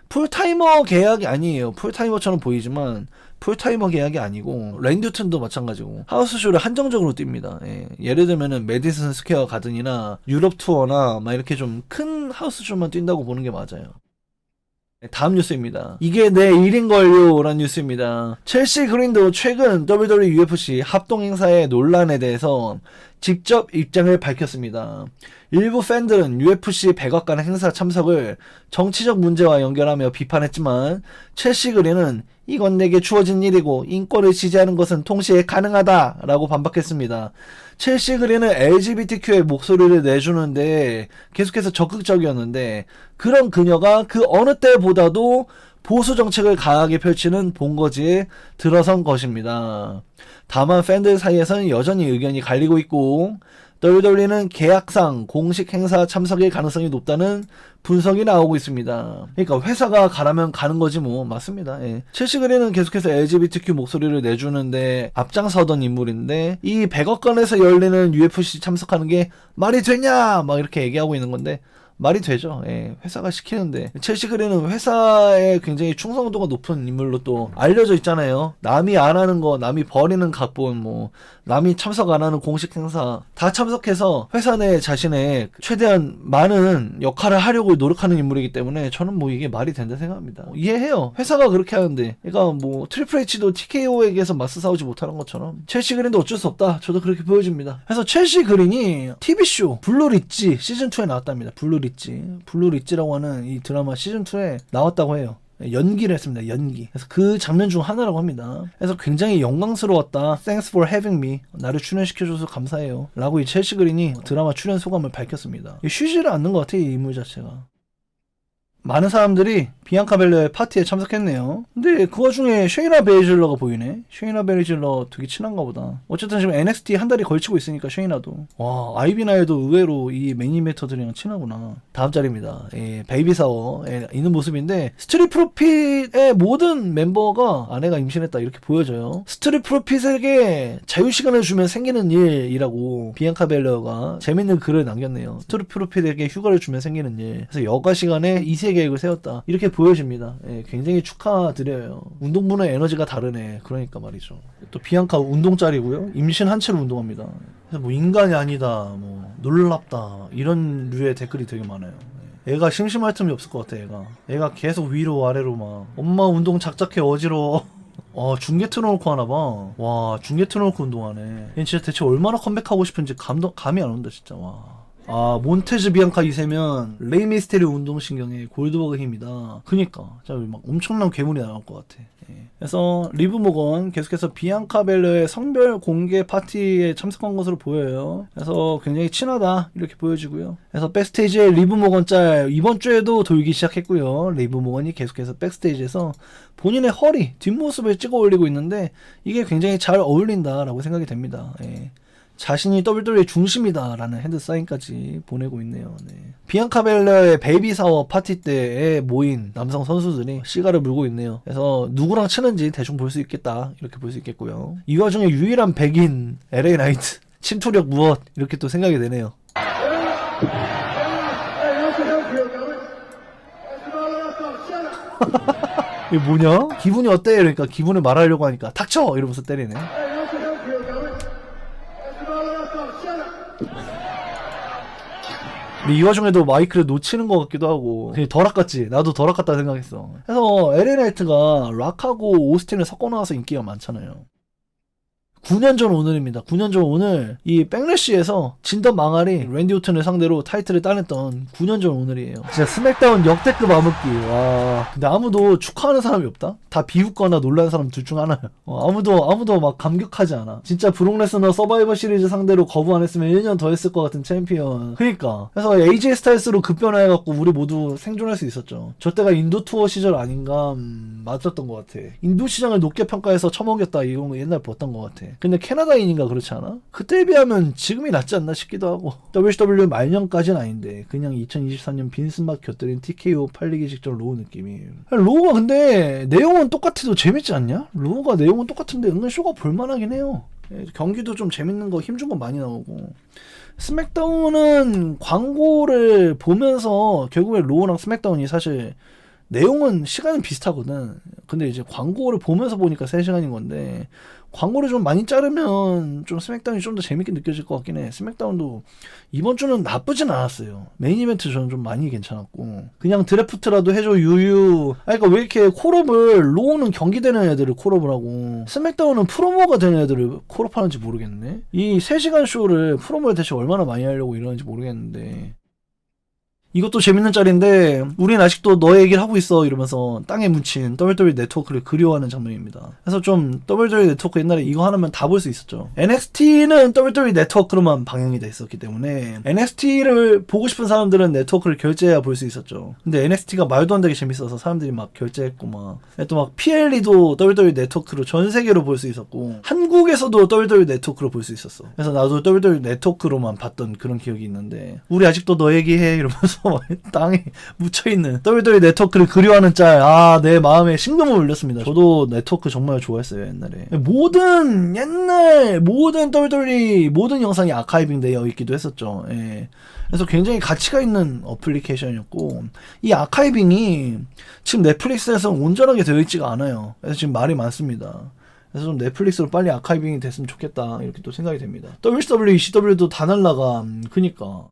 풀타이머 계약이 아니에요. 풀타이머처럼 보이지만 풀타이머 계약이 아니고 랜듀튼도 마찬가지고 하우스쇼를 한정적으로 뜁니다. 예. 예를 들면은 메디슨 스퀘어 가든이나 유럽 투어나 막 이렇게 좀 큰 하우스쇼만 뛴다고 보는 게 맞아요. 다음 뉴스입니다. 이게 내 일인걸요 라는 뉴스입니다. 첼시 그린도 최근 WWE UFC 합동 행사의 논란에 대해서 직접 입장을 밝혔습니다. 일부 팬들은 UFC 백악관 행사 참석을 정치적 문제와 연결하며 비판했지만 첼시 그린은 이건 내게 주어진 일이고 인권을 지지하는 것은 동시에 가능하다 라고 반박했습니다. 첼시 그린은 LGBTQ의 목소리를 내주는데 계속해서 적극적이었는데 그런 그녀가 그 어느 때보다도 보수 정책을 강하게 펼치는 본거지에 들어선 것입니다. 다만 팬들 사이에서는 여전히 의견이 갈리고 있고 WWE는 계약상 공식 행사 참석의 가능성이 높다는 분석이 나오고 있습니다. 그러니까 회사가 가라면 가는 거지 뭐. 맞습니다. 예. 첼시 그린은 계속해서 LGBTQ 목소리를 내주는데 앞장서던 인물인데 이 백악관에서 열리는 UFC 참석하는 게 말이 되냐 막 이렇게 얘기하고 있는 건데 말이 되죠. 예, 회사가 시키는데. 첼시 그린은 회사에 굉장히 충성도가 높은 인물로 또 알려져 있잖아요. 남이 안 하는 거, 남이 버리는 각본, 뭐 남이 참석 안 하는 공식 행사 다 참석해서 회사 내 자신의 최대한 많은 역할을 하려고 노력하는 인물이기 때문에 저는 뭐 이게 말이 된다 생각합니다. 이해해요. 회사가 그렇게 하는데. 그러니까 뭐 트리플 H도 TKO에게서 맞서 싸우지 못하는 것처럼 첼시 그린도 어쩔 수 없다. 저도 그렇게 보여집니다. 그래서 첼시 그린이 TV쇼 블루 리치 시즌2에 나왔답니다. 블루 리치라고 하는 이 드라마 시즌2에 나왔다고 해요. 연기를 했습니다. 연기. 그래서 그 장면 중 하나라고 합니다. 그래서 굉장히 영광스러웠다. Thanks for having me. 나를 출연시켜줘서 감사해요. 라고 이 첼시 그린이 드라마 출연 소감을 밝혔습니다. 쉬지를 않는 것 같아요. 이 인물 자체가. 많은 사람들이 비앙카 벨러의 파티에 참석했네요. 근데 그 와중에 쉐이나 베이즐러가 보이네. 쉐이나 베이즐러 되게 친한가 보다. 어쨌든 지금 NXT 한 달이 걸치고 있으니까 쉐이나도. 와, 아이비나에도 의외로 이 매니메터들이랑 친하구나. 다음 자리입니다. 예, 베이비 사워에 있는 모습인데 스트릿 프로핏의 모든 멤버가 아내가 임신했다 이렇게 보여져요. 스트릿 프로핏에게 자유시간을 주면 생기는 일이라고 비앙카 벨러가 재밌는 글을 남겼네요. 스트릿 프로핏에게 휴가를 주면 생기는 일. 그래서 여가 시간에 2세 계획을 세웠다. 이렇게 보여집니다. 예, 굉장히 축하드려요. 운동부는 에너지가 다르네. 그러니까 말이죠. 또 비앙카 운동짤이고요. 임신 한 채로 운동합니다. 그래서 뭐 인간이 아니다, 뭐 놀랍다 이런 류의 댓글이 되게 많아요. 애가 심심할 틈이 없을 것 같아. 애가 계속 위로 아래로 막 엄마 운동 작작해 어지러워. 중계 틀어놓고 하나봐. 와, 중계 틀어놓고 운동하네. 얘 진짜 대체 얼마나 컴백하고 싶은지 감이 안 온다 진짜. 와. 아, 몬테즈 비앙카 2세면 레이 미스테리오 운동신경의 골드버그 힘이다. 그니까 막 엄청난 괴물이 나올 것 같아. 예. 그래서 리브 모건 계속해서 비앙카 벨러의 성별 공개 파티에 참석한 것으로 보여요. 그래서 굉장히 친하다 이렇게 보여지고요. 그래서 백스테이지에 리브 모건 짤 이번 주에도 돌기 시작했고요. 리브 모건이 계속해서 백스테이지에서 본인의 허리 뒷모습을 찍어 올리고 있는데 이게 굉장히 잘 어울린다라고 생각이 됩니다. 예. 자신이 WWE의 중심이다라는 핸드사인까지 보내고 있네요. 네. 비앙카 벨러의 베이비 사워 파티 때에 모인 남성 선수들이 시가를 물고 있네요. 그래서 누구랑 치는지 대충 볼 수 있겠다 이렇게 볼 수 있겠고요. 이 와중에 유일한 백인 LA 나이트 침투력 무엇 이렇게 또 생각이 되네요. 이게 뭐냐? 기분이 어때? 그러니까 기분을 말하려고 하니까 닥쳐! 이러면서 때리네. 이 와중에도 마이크를 놓치는 것 같기도 하고 덜 아깝지. 나도 덜 아깝다 생각했어. 그래서 LA 나이트가 락하고 오스틴을 섞어 나와서 인기가 많잖아요. 9년 전 오늘입니다. 9년 전 오늘 이 백래시에서 진던 망아리 랜디 오튼을 상대로 타이틀을 따냈던 9년 전 오늘이에요. 진짜 스맥다운 역대급 암흑기. 와. 근데 아무도 축하하는 사람이 없다? 다 비웃거나 놀라는 사람 둘 중 하나야. 아무도 막 감격하지 않아. 진짜 브록 레스너 서바이벌 시리즈 상대로 거부 안 했으면 1년 더 했을 것 같은 챔피언. 그니까. 그래서 AJ 스타일스로 급변해갖고 우리 모두 생존할 수 있었죠. 저 때가 인도 투어 시절 아닌가? 맞았던 것 같아. 인도 시장을 높게 평가해서 처먹였다 이런 거 옛날 봤던 것 같아. 근데 캐나다인인가 그렇지 않아? 그때에 비하면 지금이 낫지 않나 싶기도 하고. WCW 말년까지는 아닌데 그냥 2023년 빈스맛 곁들인 TKO 팔리기 직전 로우 느낌이. 로우가 근데 내용은 똑같아도 재밌지 않냐? 로우가 내용은 똑같은데 은근 쇼가 볼만하긴 해요. 경기도 좀 재밌는 거 힘준 거 많이 나오고. 스맥다운은 광고를 보면서 결국에 로우랑 스맥다운이 사실 내용은 시간은 비슷하거든. 근데 이제 광고를 보면서 보니까 3시간인 건데 광고를 좀 많이 자르면 좀 스맥다운이 좀 더 재밌게 느껴질 것 같긴 해. 스맥다운도 이번 주는 나쁘진 않았어요. 메인 이벤트 저는 좀 많이 괜찮았고 그냥 드래프트라도 해줘 유유. 그러니까 왜 이렇게 콜업을 로우는 경기되는 애들을 콜업을 하고 스맥다운은 프로모가 되는 애들을 콜업하는지 모르겠네. 이 3시간 쇼를 프로모를 대체 얼마나 많이 하려고 이러는지 모르겠는데 이것도 재밌는 짤인데 우린 아직도 너 얘기를 하고 있어 이러면서 땅에 묻힌 WWE 네트워크를 그리워하는 장면입니다. 그래서 좀 WWE 네트워크 옛날에 이거 하나면 다 볼 수 있었죠. NXT는 WWE 네트워크로만 방영이 돼 있었기 때문에 NXT를 보고 싶은 사람들은 네트워크를 결제해야 볼 수 있었죠. 근데 NXT가 말도 안 되게 재밌어서 사람들이 막 결제했고 또 막 PLE도 WWE 네트워크로 전 세계로 볼 수 있었고 한국에서도 WWE 네트워크로 볼 수 있었어. 그래서 나도 WWE 네트워크로만 봤던 그런 기억이 있는데 우리 아직도 너 얘기해 이러면서 땅에 묻혀있는 WWE 네트워크를 그리워하는 짤. 아, 내 마음에 심금을 울렸습니다. 저도 네트워크 정말 좋아했어요 옛날에. 모든 WWE 모든 영상이 아카이빙 되어 있기도 했었죠. 예. 그래서 굉장히 가치가 있는 어플리케이션이었고 이 아카이빙이 지금 넷플릭스에서 온전하게 되어 있지가 않아요. 그래서 지금 말이 많습니다. 그래서 좀 넷플릭스로 빨리 아카이빙이 됐으면 좋겠다 이렇게 또 생각이 됩니다. WCW, ECW도 다 날라가. 그니까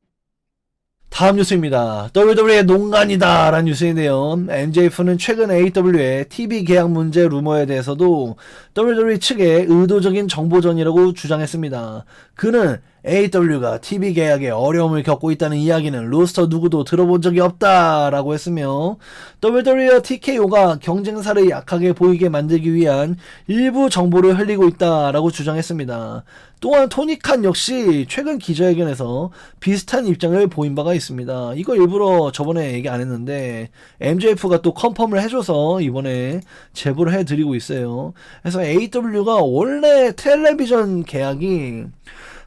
다음 뉴스입니다. WWE의 농간이다 라는 뉴스인데요. MJF는 최근 AEW의 TV 계약 문제 루머에 대해서도 WWE 측의 의도적인 정보전이라고 주장했습니다. 그는 AEW가 TV 계약에 어려움을 겪고 있다는 이야기는 로스터 누구도 들어본 적이 없다라고 했으며 WWE와 TKO가 경쟁사를 약하게 보이게 만들기 위한 일부 정보를 흘리고 있다라고 주장했습니다. 또한 토니 칸 역시 최근 기자회견에서 비슷한 입장을 보인 바가 있습니다. 있습니다. 이거 일부러 저번에 얘기 안 했는데 MJF가 또 컨펌을 해줘서 이번에 제보를 해드리고 있어요. 그래서 AEW가 원래 텔레비전 계약이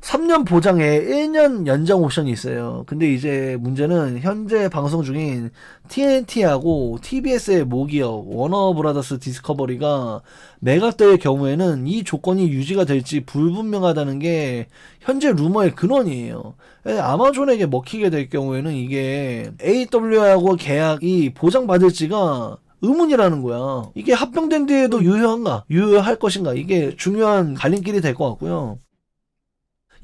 3년 보장에 1년 연장 옵션이 있어요. 근데 이제 문제는 현재 방송 중인 TNT하고 TBS의 모기업 워너브라더스 디스커버리가 매각될 경우에는 이 조건이 유지가 될지 불분명하다는 게 현재 루머의 근원이에요. 아마존에게 먹히게 될 경우에는 이게 AEW하고 계약이 보장받을지가 의문이라는 거야. 이게 합병된 뒤에도 유효한가? 유효할 것인가? 이게 중요한 갈림길이 될 것 같고요.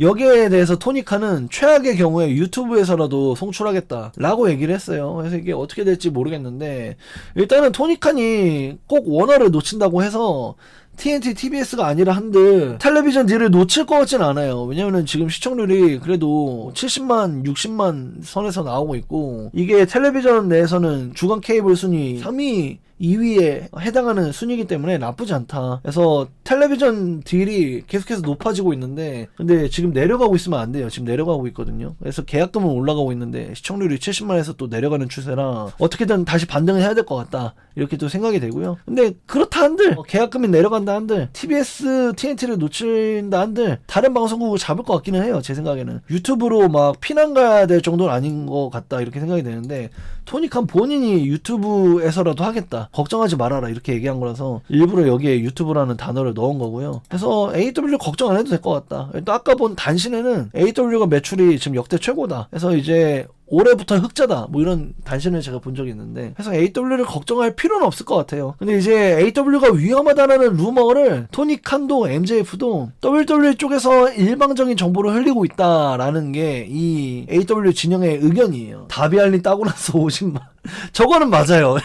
여기에 대해서 토니카는 최악의 경우에 유튜브에서라도 송출하겠다라고 얘기를 했어요. 그래서 이게 어떻게 될지 모르겠는데 일단은 토니칸이 꼭 워너를 놓친다고 해서 TNT, TBS가 아니라 한들 텔레비전 딜을 놓칠 것 같진 않아요. 왜냐면은 지금 시청률이 그래도 70만, 60만 선에서 나오고 있고 이게 텔레비전 내에서는 주간 케이블 순위 3위 2위에 해당하는 순위이기 때문에 나쁘지 않다. 그래서 텔레비전 딜이 계속해서 높아지고 있는데 근데 지금 내려가고 있으면 안 돼요. 지금 내려가고 있거든요. 그래서 계약금은 올라가고 있는데 시청률이 70만에서 또 내려가는 추세라 어떻게든 다시 반등을 해야 될 것 같다. 이렇게 또 생각이 되고요. 근데 그렇다 한들 계약금이 내려간다 한들 TBS, TNT를 놓친다 한들 다른 방송국을 잡을 것 같기는 해요. 제 생각에는 유튜브로 막 피난 가야 될 정도는 아닌 것 같다 이렇게 생각이 되는데 토니칸 본인이 유튜브에서라도 하겠다. 걱정하지 말아라 이렇게 얘기한 거라서 일부러 여기에 유튜브라는 단어를 넣은 거고요. 그래서 AEW 걱정 안 해도 될 것 같다. 또 아까 본 단신에는 AEW가 매출이 지금 역대 최고다. 그래서 이제 올해부터 흑자다 뭐 이런 단신을 제가 본 적이 있는데 그래서 AEW를 걱정할 필요는 없을 것 같아요. 근데 이제 AEW가 위험하다라는 루머를 토니칸도 MJF도 WWE 쪽에서 일방적인 정보를 흘리고 있다라는 게 이 AEW 진영의 의견이에요. 다비 알린 따고 나서 50만 저거는 맞아요.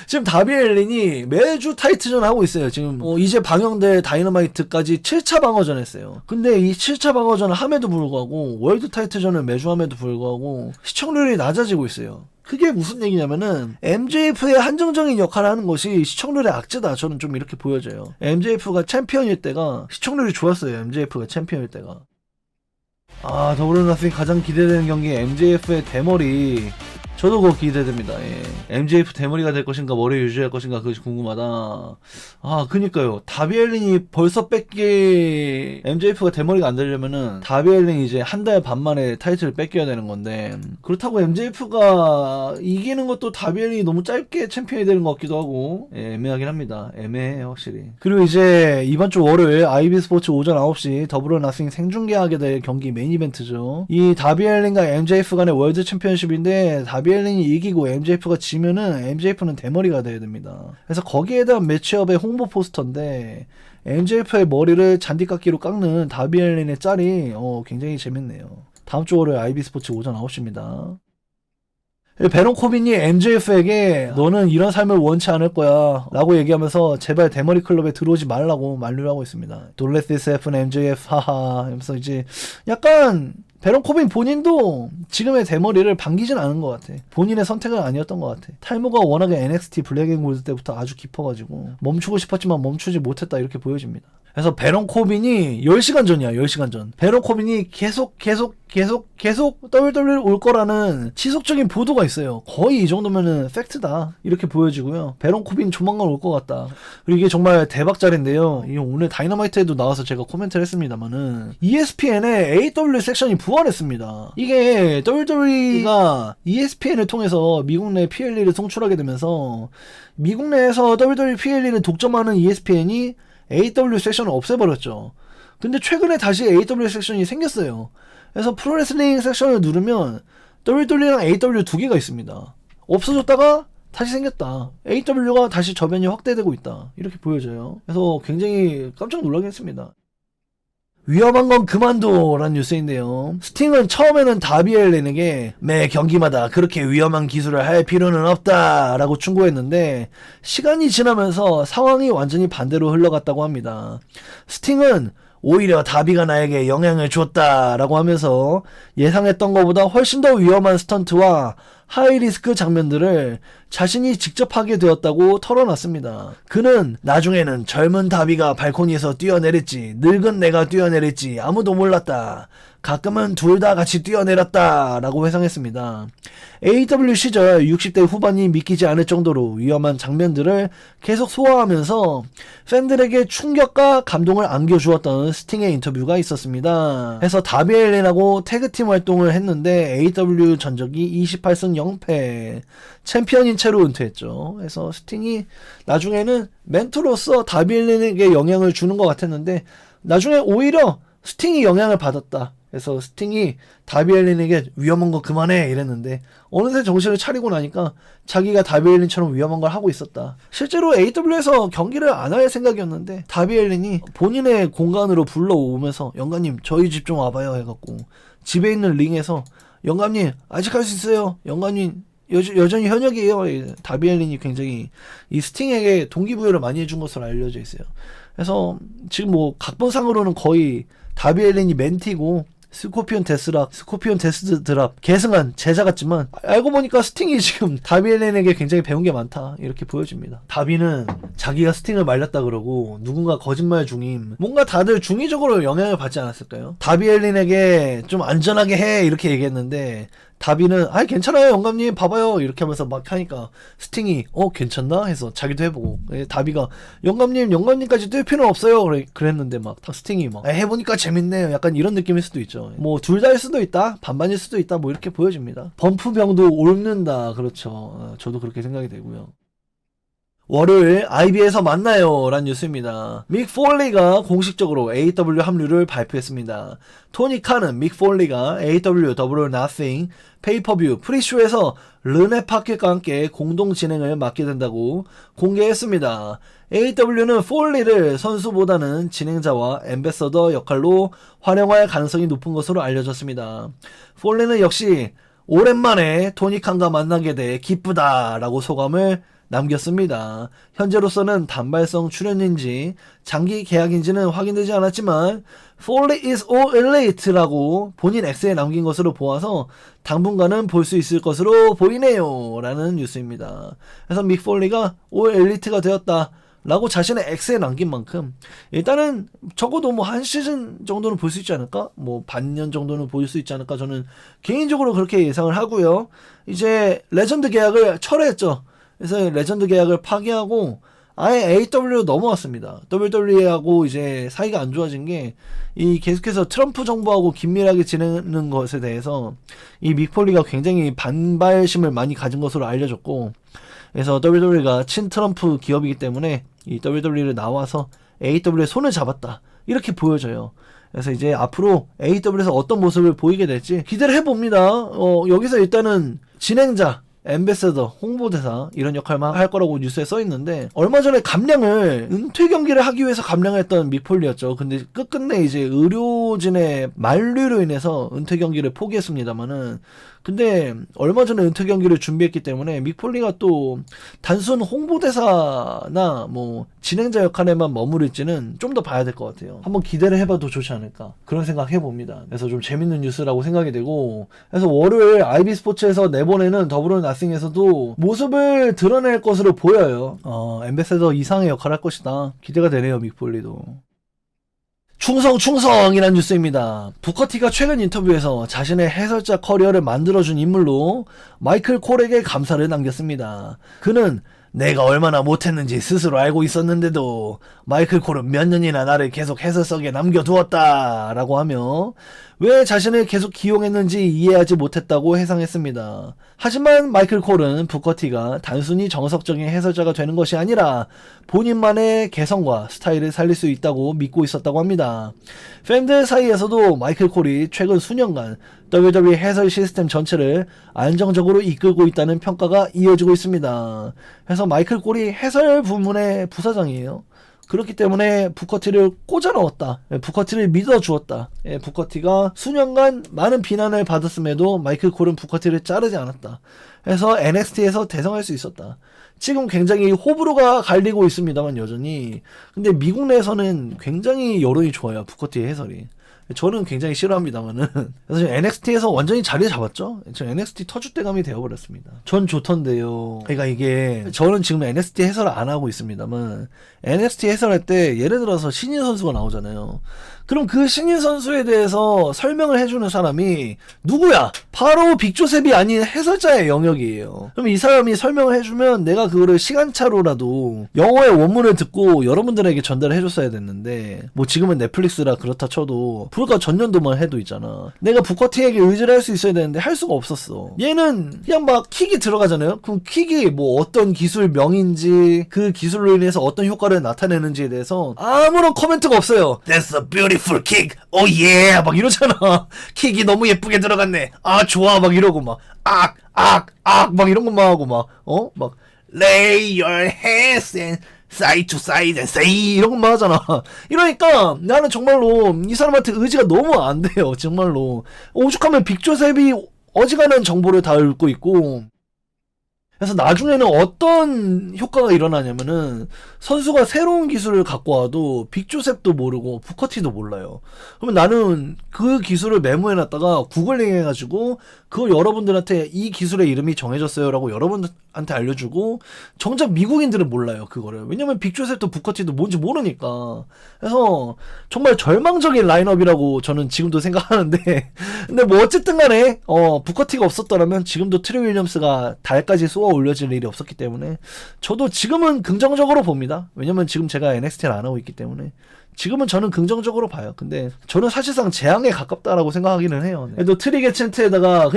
지금 다비 알린이 매주 타이틀전 하고 있어요. 지금 이제 방영될 다이너마이트까지 7차 방어전 했어요. 근데 이 7차 방어전을 함에도 불구하고 월드 타이틀전을 매주 함에도 불구하고 시청률이 낮아지고 있어요. 그게 무슨 얘기냐면은 MJF의 한정적인 역할을 하는 것이 시청률의 악재다. 저는 좀 이렇게 보여져요. MJF가 챔피언일 때가 시청률이 좋았어요. MJF가 챔피언일 때가. 더블어너싱 가장 기대되는 경기 MJF의 대머리. 저도 그거 기대됩니다. MJF 대머리가 될 것인가 머리 유지할 것인가 그것이 궁금하다. 그니까요. 다비 엘린이 벌써 뺏기 MJF가 대머리가 안 되려면은 다비 엘린이 이제 한 달 반 만에 타이틀을 뺏겨야 되는 건데 그렇다고 MJF가 이기는 것도 다비 엘린이 너무 짧게 챔피언이 되는 것 같기도 하고 애매하긴 합니다. 애매해요 확실히. 그리고 이제 이번 주 월요일 IB 스포츠 오전 9시 더블어너싱 생중계하게 될 경기 메인 이벤트죠. 이 다비 엘린과 MJF 간의 월드 챔피언십인데 다비 엘린이 이기고 MJF가 지면은 MJF는 대머리가 돼야 됩니다. 그래서 거기에 대한 매치업의 홍보 포스터인데 MJF의 머리를 잔디깎기로 깎는 다비 엘린의 짤이 굉장히 재밌네요. 다음 주 월요일 IB 스포츠 오전 9시입니다. 베론 코빈이 MJF에게 너는 이런 삶을 원치 않을 거야 라고 얘기하면서 제발 대머리 클럽에 들어오지 말라고 만류를 하고 있습니다. Don't let this happen MJF 하하 하면서 이제 약간 베론 코빈 본인도 지금의 대머리를 반기진 않은 것 같아. 본인의 선택은 아니었던 것 같아. 탈모가 워낙에 NXT 블랙앤골드 때부터 아주 깊어가지고 멈추고 싶었지만 멈추지 못했다 이렇게 보여집니다. 그래서 베론 코빈이 10시간 전이야. 10시간 전. 베론 코빈이 계속 WWE 올 거라는 지속적인 보도가 있어요. 거의 이 정도면은 팩트다 이렇게 보여지고요. 베론 코빈 조만간 올 것 같다. 그리고 이게 정말 대박짤인데요. 오늘 다이너마이트에도 나와서 제가 코멘트를 했습니다만은 ESPN에 AW 섹션이 부활했습니다. 이게 WWE가 ESPN을 통해서 미국 내 PLE를 송출하게 되면서 미국 내에서 WWE PLE를 독점하는 ESPN이 AW 섹션을 없애버렸죠. 근데 최근에 다시 AW 섹션이 생겼어요. 그래서 프로레슬링 섹션을 누르면 WWE랑 AW 두 개가 있습니다. 없어졌다가 다시 생겼다. AW가 다시 저변이 확대되고 있다. 이렇게 보여져요. 그래서 굉장히 깜짝 놀라긴 했습니다. 위험한 건 그만둬 라는 뉴스인데요. 스팅은 처음에는 다비 엘린에게 매 경기마다 그렇게 위험한 기술을 할 필요는 없다 라고 충고했는데 시간이 지나면서 상황이 완전히 반대로 흘러갔다고 합니다. 스팅은 오히려 다비가 나에게 영향을 줬다 라고 하면서 예상했던 것보다 훨씬 더 위험한 스턴트와 하이리스크 장면들을 자신이 직접 하게 되었다고 털어놨습니다. 그는 나중에는 젊은 다비가 발코니에서 뛰어내렸지, 늙은 내가 뛰어내렸지, 아무도 몰랐다. 가끔은 둘 다 같이 뛰어내렸다 라고 회상했습니다. AEW 시절 60대 후반이 믿기지 않을 정도로 위험한 장면들을 계속 소화하면서 팬들에게 충격과 감동을 안겨주었던 스팅의 인터뷰가 있었습니다. 해서 다비 앨린하고 태그팀 활동을 했는데 AEW 전적이 28승 0패, 챔피언인 채로 은퇴했죠. 그래서 스팅이 나중에는 멘토로서 다비 앨린에게 영향을 주는 것 같았는데 나중에 오히려 스팅이 영향을 받았다. 그래서 스팅이 다비 앨린에게 위험한 거 그만해 이랬는데 어느새 정신을 차리고 나니까 자기가 다비 앨린처럼 위험한 걸 하고 있었다. 실제로 AEW에서 경기를 안 할 생각이었는데 다비 앨린이 본인의 공간으로 불러오면서 영감님 저희 집 좀 와봐요 해갖고 집에 있는 링에서 영감님 아직 할 수 있어요. 영감님 여전히 현역이에요. 다비 앨린이 굉장히 이 스팅에게 동기부여를 많이 해준 것으로 알려져 있어요. 그래서 지금 뭐 각본상으로는 거의 다비 앨린이 멘티고 스코피온 데스 드랍 계승한 제자 같지만 알고 보니까 스팅이 지금 다비 앨린에게 굉장히 배운 게 많다 이렇게 보여집니다. 다비는 자기가 스팅을 말렸다 그러고 누군가 거짓말 중임 뭔가 다들 중의적으로 영향을 받지 않았을까요? 다비 앨린에게 좀 안전하게 해 이렇게 얘기했는데 다비는 아이 괜찮아요 영감님 봐봐요 이렇게 하면서 막 하니까 스팅이 괜찮나 해서 자기도 해보고 다비가 영감님까지 뛸 필요는 없어요 그랬는데 막 스팅이 막 해보니까 재밌네요 약간 이런 느낌일 수도 있죠. 뭐 둘 다일 수도 있다 반반일 수도 있다 뭐 이렇게 보여집니다. 범프병도 옮는다 그렇죠. 저도 그렇게 생각이 되고요. 월요일 IB에서 만나요 라는 뉴스입니다. 믹 폴리가 공식적으로 AEW 합류를 발표했습니다. 토니 칸은 믹 폴리가 AEW 더블 올 나싱 페이퍼뷰 프리쇼에서 르네 파켓과 함께 공동 진행을 맡게 된다고 공개했습니다. AEW는 폴리를 선수보다는 진행자와 앰베서더 역할로 활용할 가능성이 높은 것으로 알려졌습니다. 폴리는 역시 오랜만에 토니 칸과 만나게 돼 기쁘다라고 소감을 남겼습니다. 현재로서는 단발성 출연인지 장기 계약인지는 확인되지 않았지만 Foley is all elite라고 본인 X에 남긴 것으로 보아서 당분간은 볼 수 있을 것으로 보이네요 라는 뉴스입니다. 그래서 믹 폴리가 all elite가 되었다 라고 자신의 X에 남긴 만큼 일단은 적어도 뭐 한 시즌 정도는 볼 수 있지 않을까? 뭐 반년 정도는 볼 수 있지 않을까? 저는 개인적으로 그렇게 예상을 하고요. 이제 레전드 계약을 철회했죠. 그래서 레전드 계약을 파기하고 아예 AEW로 넘어왔습니다. WWE하고 이제 사이가 안 좋아진 게 이 계속해서 트럼프 정부하고 긴밀하게 지내는 것에 대해서 이 믹 폴리가 굉장히 반발심을 많이 가진 것으로 알려졌고 그래서 WWE가 친 트럼프 기업이기 때문에 이 WWE를 나와서 AEW의 손을 잡았다 이렇게 보여져요. 그래서 이제 앞으로 AEW에서 어떤 모습을 보이게 될지 기대를 해봅니다. 여기서 일단은 진행자 앰베서더, 홍보대사 이런 역할만 할 거라고 뉴스에 써있는데 얼마 전에 감량을 은퇴 경기를 하기 위해서 감량을 했던 믹 폴리였죠. 근데 끝끝내 이제 의료진의 만류로 인해서 은퇴 경기를 포기했습니다만은 근데 얼마 전에 은퇴 경기를 준비했기 때문에 믹 폴리가 또 단순 홍보대사나 뭐 진행자 역할에만 머무를지는 좀 더 봐야 될 것 같아요. 한번 기대를 해봐도 좋지 않을까 그런 생각 해봅니다. 그래서 좀 재밌는 뉴스라고 생각이 되고 그래서 월요일 IB 스포츠에서 내보내는 더블 올 나싱에서도 모습을 드러낼 것으로 보여요. 앰베서더 이상의 역할을 할 것이다. 기대가 되네요. 믹 폴리도. 충성이란 뉴스입니다. 부커티가 최근 인터뷰에서 자신의 해설자 커리어를 만들어준 인물로 마이클 콜에게 감사를 남겼습니다. 그는 내가 얼마나 못했는지 스스로 알고 있었는데도 마이클 콜은 몇 년이나 나를 계속 해설석에 남겨두었다 라고 하며 왜 자신을 계속 기용했는지 이해하지 못했다고 해상했습니다. 하지만 마이클 콜은 부커티가 단순히 정석적인 해설자가 되는 것이 아니라 본인만의 개성과 스타일을 살릴 수 있다고 믿고 있었다고 합니다. 팬들 사이에서도 마이클 콜이 최근 수년간 WWE 해설 시스템 전체를 안정적으로 이끌고 있다는 평가가 이어지고 있습니다. 그래서 마이클 콜이 해설 부문의 부사장이에요. 그렇기 때문에 부커티를 꽂아 넣었다. 부커티를 믿어주었다. 부커티가 수년간 많은 비난을 받았음에도 마이클 콜은 부커티를 자르지 않았다. 그래서 NXT에서 대성할 수 있었다. 지금 굉장히 호불호가 갈리고 있습니다만 여전히 근데 미국 내에서는 굉장히 여론이 좋아요. 부커티의 해설이. 저는 굉장히 싫어합니다만은. 그래서 NXT에서 완전히 자리 잡았죠. 저 NXT 터줏대감이 되어버렸습니다. 전 좋던데요. 그러니까 이게 저는 지금 NXT 해설을 안 하고 있습니다만 NXT 해설할 때 예를 들어서 신인 선수가 나오잖아요. 그럼 그 신인 선수에 대해서 설명을 해주는 사람이 누구야? 바로 빅조셉이 아닌 해설자의 영역이에요. 그럼 이 사람이 설명을 해주면 내가 그거를 시간차로라도 영어의 원문을 듣고 여러분들에게 전달을 해줬어야 됐는데, 뭐 지금은 넷플릭스라 그렇다 쳐도 불과 전년도만 해도 있잖아. 내가 부커티에게 의지를 할 수 있어야 되는데 할 수가 없었어. 얘는 그냥 막 킥이 들어가잖아요. 그럼 킥이 뭐 어떤 기술명인지 그 기술로 인해서 어떤 효과를 나타내는지에 대해서 아무런 코멘트가 없어요. That's a beautiful kick. Oh yeah. 막 이러잖아. 킥이 너무 예쁘게 들어갔네. 아 좋아. 막 이러고 막 막 이런 것만 하고 막 막 lay your hands and side to side and say 이런 것만 하잖아. 이러니까 나는 정말로 이 사람한테 의지가 너무 안 돼요. 정말로 오죽하면 빅조셉이 어지간한 정보를 다 읽고 있고, 그래서 나중에는 어떤 효과가 일어나냐면은 선수가 새로운 기술을 갖고 와도 빅조셉도 모르고 부커티도 몰라요. 그러면 나는 그 기술을 메모해놨다가 구글링 해가지고 그걸 여러분들한테 이 기술의 이름이 정해졌어요 라고 여러분한테 알려주고, 정작 미국인들은 몰라요 그거를. 왜냐면 빅조셉도 부커티도 뭔지 모르니까. 그래서 정말 절망적인 라인업이라고 저는 지금도 생각하는데 근데 뭐 어쨌든 간에 부커티가 없었더라면 지금도 트리 윌리엄스가 달까지 쏘아 올려질 일이 없었기 때문에 저도 지금은 긍정적으로 봅니다. 왜냐면 지금 제가 NXT를 안 하고 있기 때문에 지금은 저는 긍정적으로 봐요. 근데 저는 사실상 재앙에 가깝다라고 생각하기는 해요. 또 트리 게첸트에다가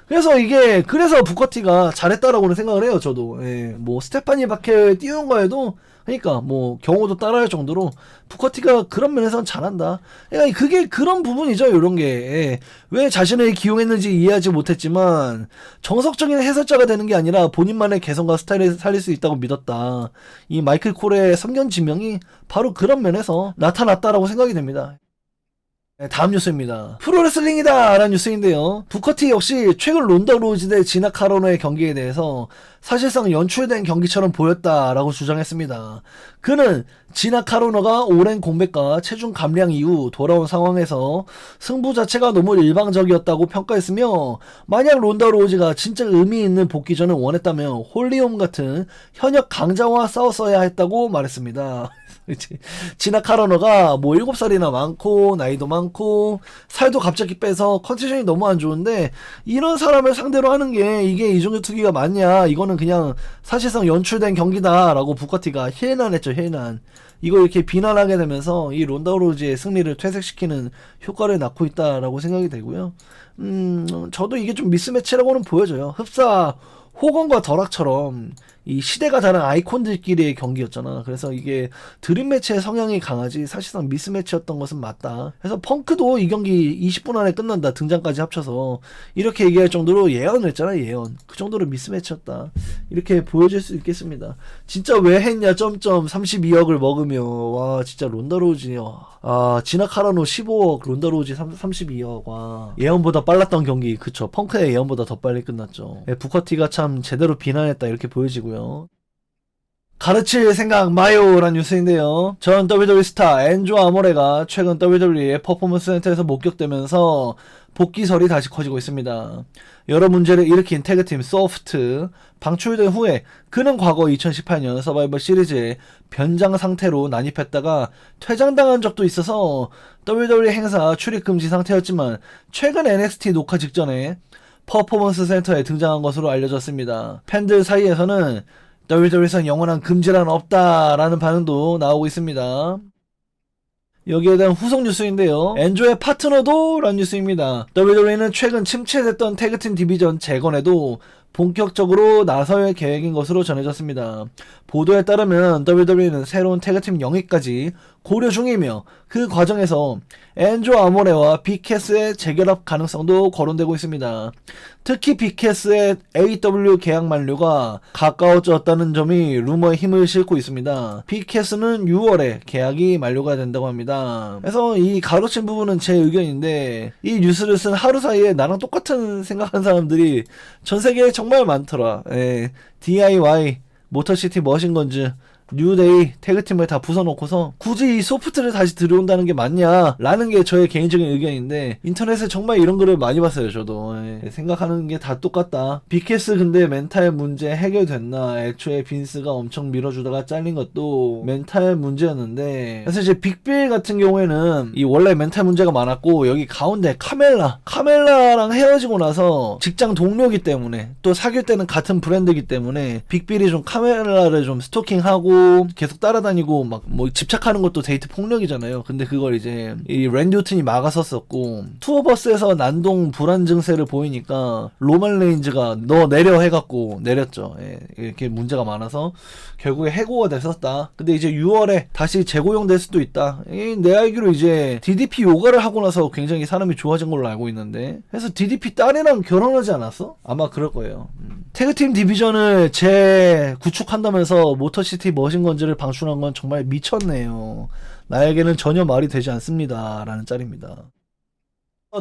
그래서 이게 그래서 부커티가 잘했다라고는 생각을 해요. 저도 뭐 스테파니 바켈 띄운 거에도 그러니까 뭐 경호도 따라할 정도로 부커티가 그런 면에서는 잘한다. 그러니까 그게 그런 부분이죠. 이런 게 왜 자신을 기용했는지 이해하지 못했지만 정석적인 해설자가 되는 게 아니라 본인만의 개성과 스타일을 살릴 수 있다고 믿었다. 이 마이클 콜의 선견지명이 바로 그런 면에서 나타났다라고 생각이 됩니다. 다음 뉴스입니다. 프로레슬링이다 라는 뉴스인데요. 부커티 역시 최근 론다 로우지 대 지나 카로노의 경기에 대해서 사실상 연출된 경기처럼 보였다라고 주장했습니다. 그는 지나 카로노가 오랜 공백과 체중 감량 이후 돌아온 상황에서 승부 자체가 너무 일방적이었다고 평가했으며, 만약 론다 로우지가 진짜 의미 있는 복귀전을 원했다면 홀리홈 같은 현역 강자와 싸웠어야 했다고 말했습니다. 지나 카로너가 뭐 7살이나 많고 나이도 많고 살도 갑자기 빼서 컨디션이 너무 안 좋은데 이런 사람을 상대로 하는 게 이게 이종격 투기가 맞냐, 이거는 그냥 사실상 연출된 경기다 라고 부커티가 힐난했죠. 힐난. 이거 이렇게 비난하게 되면서 이 론다 로우지의 승리를 퇴색시키는 효과를 낳고 있다라고 생각이 되고요. 저도 이게 좀 미스매치라고는 보여져요. 흡사 호건과 덜락처럼 이 시대가 다른 아이콘들끼리의 경기였잖아. 그래서 이게 드림 매치의 성향이 강하지 사실상 미스매치였던 것은 맞다. 그래서 펑크도 이 경기 20분 안에 끝난다, 등장까지 합쳐서 이렇게 얘기할 정도로 예언을 했잖아. 예언. 그 정도로 미스매치였다, 이렇게 보여줄 수 있겠습니다. 진짜 왜 했냐 점점 32억을 먹으며. 와 진짜 론다 로우지, 지나 카라노 15억 론다 로우지 32억. 와 예언보다 빨랐던 경기. 그쵸, 펑크의 예언보다 더 빨리 끝났죠. 부커티가 참 제대로 비난했다 이렇게 보여지고요. 가르칠 생각 마요라는 뉴스인데요. 전 WWE 스타 엔조 아모레가 최근 WWE의 퍼포먼스 센터에서 목격되면서 복귀설이 다시 커지고 있습니다. 여러 문제를 일으킨 태그팀 소프트 방출된 후에 그는 과거 2018년 서바이벌 시리즈에 변장 상태로 난입했다가 퇴장당한 적도 있어서 WWE 행사 출입 금지 상태였지만 최근 NXT 녹화 직전에 퍼포먼스 센터에 등장한 것으로 알려졌습니다. 팬들 사이에서는 WWE에선 영원한 금지란 없다라는 반응도 나오고 있습니다. 여기에 대한 후속 뉴스인데요. 엔조의 파트너도 라는 뉴스입니다. WWE는 최근 침체됐던 태그팀 디비전 재건에도 본격적으로 나설 계획인 것으로 전해졌습니다. 보도에 따르면 WWE는 새로운 태그팀 영입까지 고려 중이며 그 과정에서 엔조 아모레와 빅캐스의 재결합 가능성도 거론되고 있습니다. 특히 빅캐스의 AEW 계약 만료가 가까워졌다는 점이 루머에 힘을 싣고 있습니다. 빅캐스는 6월에 계약이 만료가 된다고 합니다. 그래서 이 가로챈 부분은 제 의견인데 이 뉴스를 쓴 하루 사이에 나랑 똑같은 생각한 사람들이 전 세계에 정말 많더라. DIY 모터시티 머신건즈 뉴데이 태그팀을 다 부숴놓고서 굳이 이 소프트를 다시 들여온다는 게 맞냐 라는 게 저의 개인적인 의견인데, 인터넷에 정말 이런 글을 많이 봤어요. 저도 생각하는 게 다 똑같다. 빅캐스 근데 멘탈 문제 해결됐나, 애초에 빈스가 엄청 밀어주다가 잘린 것도 멘탈 문제였는데, 그래서 이제 빅빌 같은 경우에는 이 원래 멘탈 문제가 많았고, 여기 가운데 카멜라랑 헤어지고 나서 직장 동료기 때문에, 또 사귈 때는 같은 브랜드이기 때문에 빅빌이 좀 카멜라를 좀 스토킹하고 계속 따라다니고 막 뭐 집착하는 것도 데이트 폭력이잖아요. 근데 그걸 이제 이 랜디 오튼이 막았었고, 투어버스에서 난동 불안 증세를 보이니까 로만 레인즈가 너 내려 해갖고 내렸죠. 이렇게 문제가 많아서 결국에 해고가 됐었다. 근데 이제 6월에 다시 재고용될 수도 있다. 내 알기로 이제 DDP 요가를 하고 나서 굉장히 사람이 좋아진 걸로 알고 있는데, 그래서 DDP 딸이랑 결혼하지 않았어? 아마 그럴 거예요. 태그팀 디비전을 재구축한다면서 모터시티 머신건즈를 방출한 건 정말 미쳤네요. 나에게는 전혀 말이 되지 않습니다. 라는 짤입니다.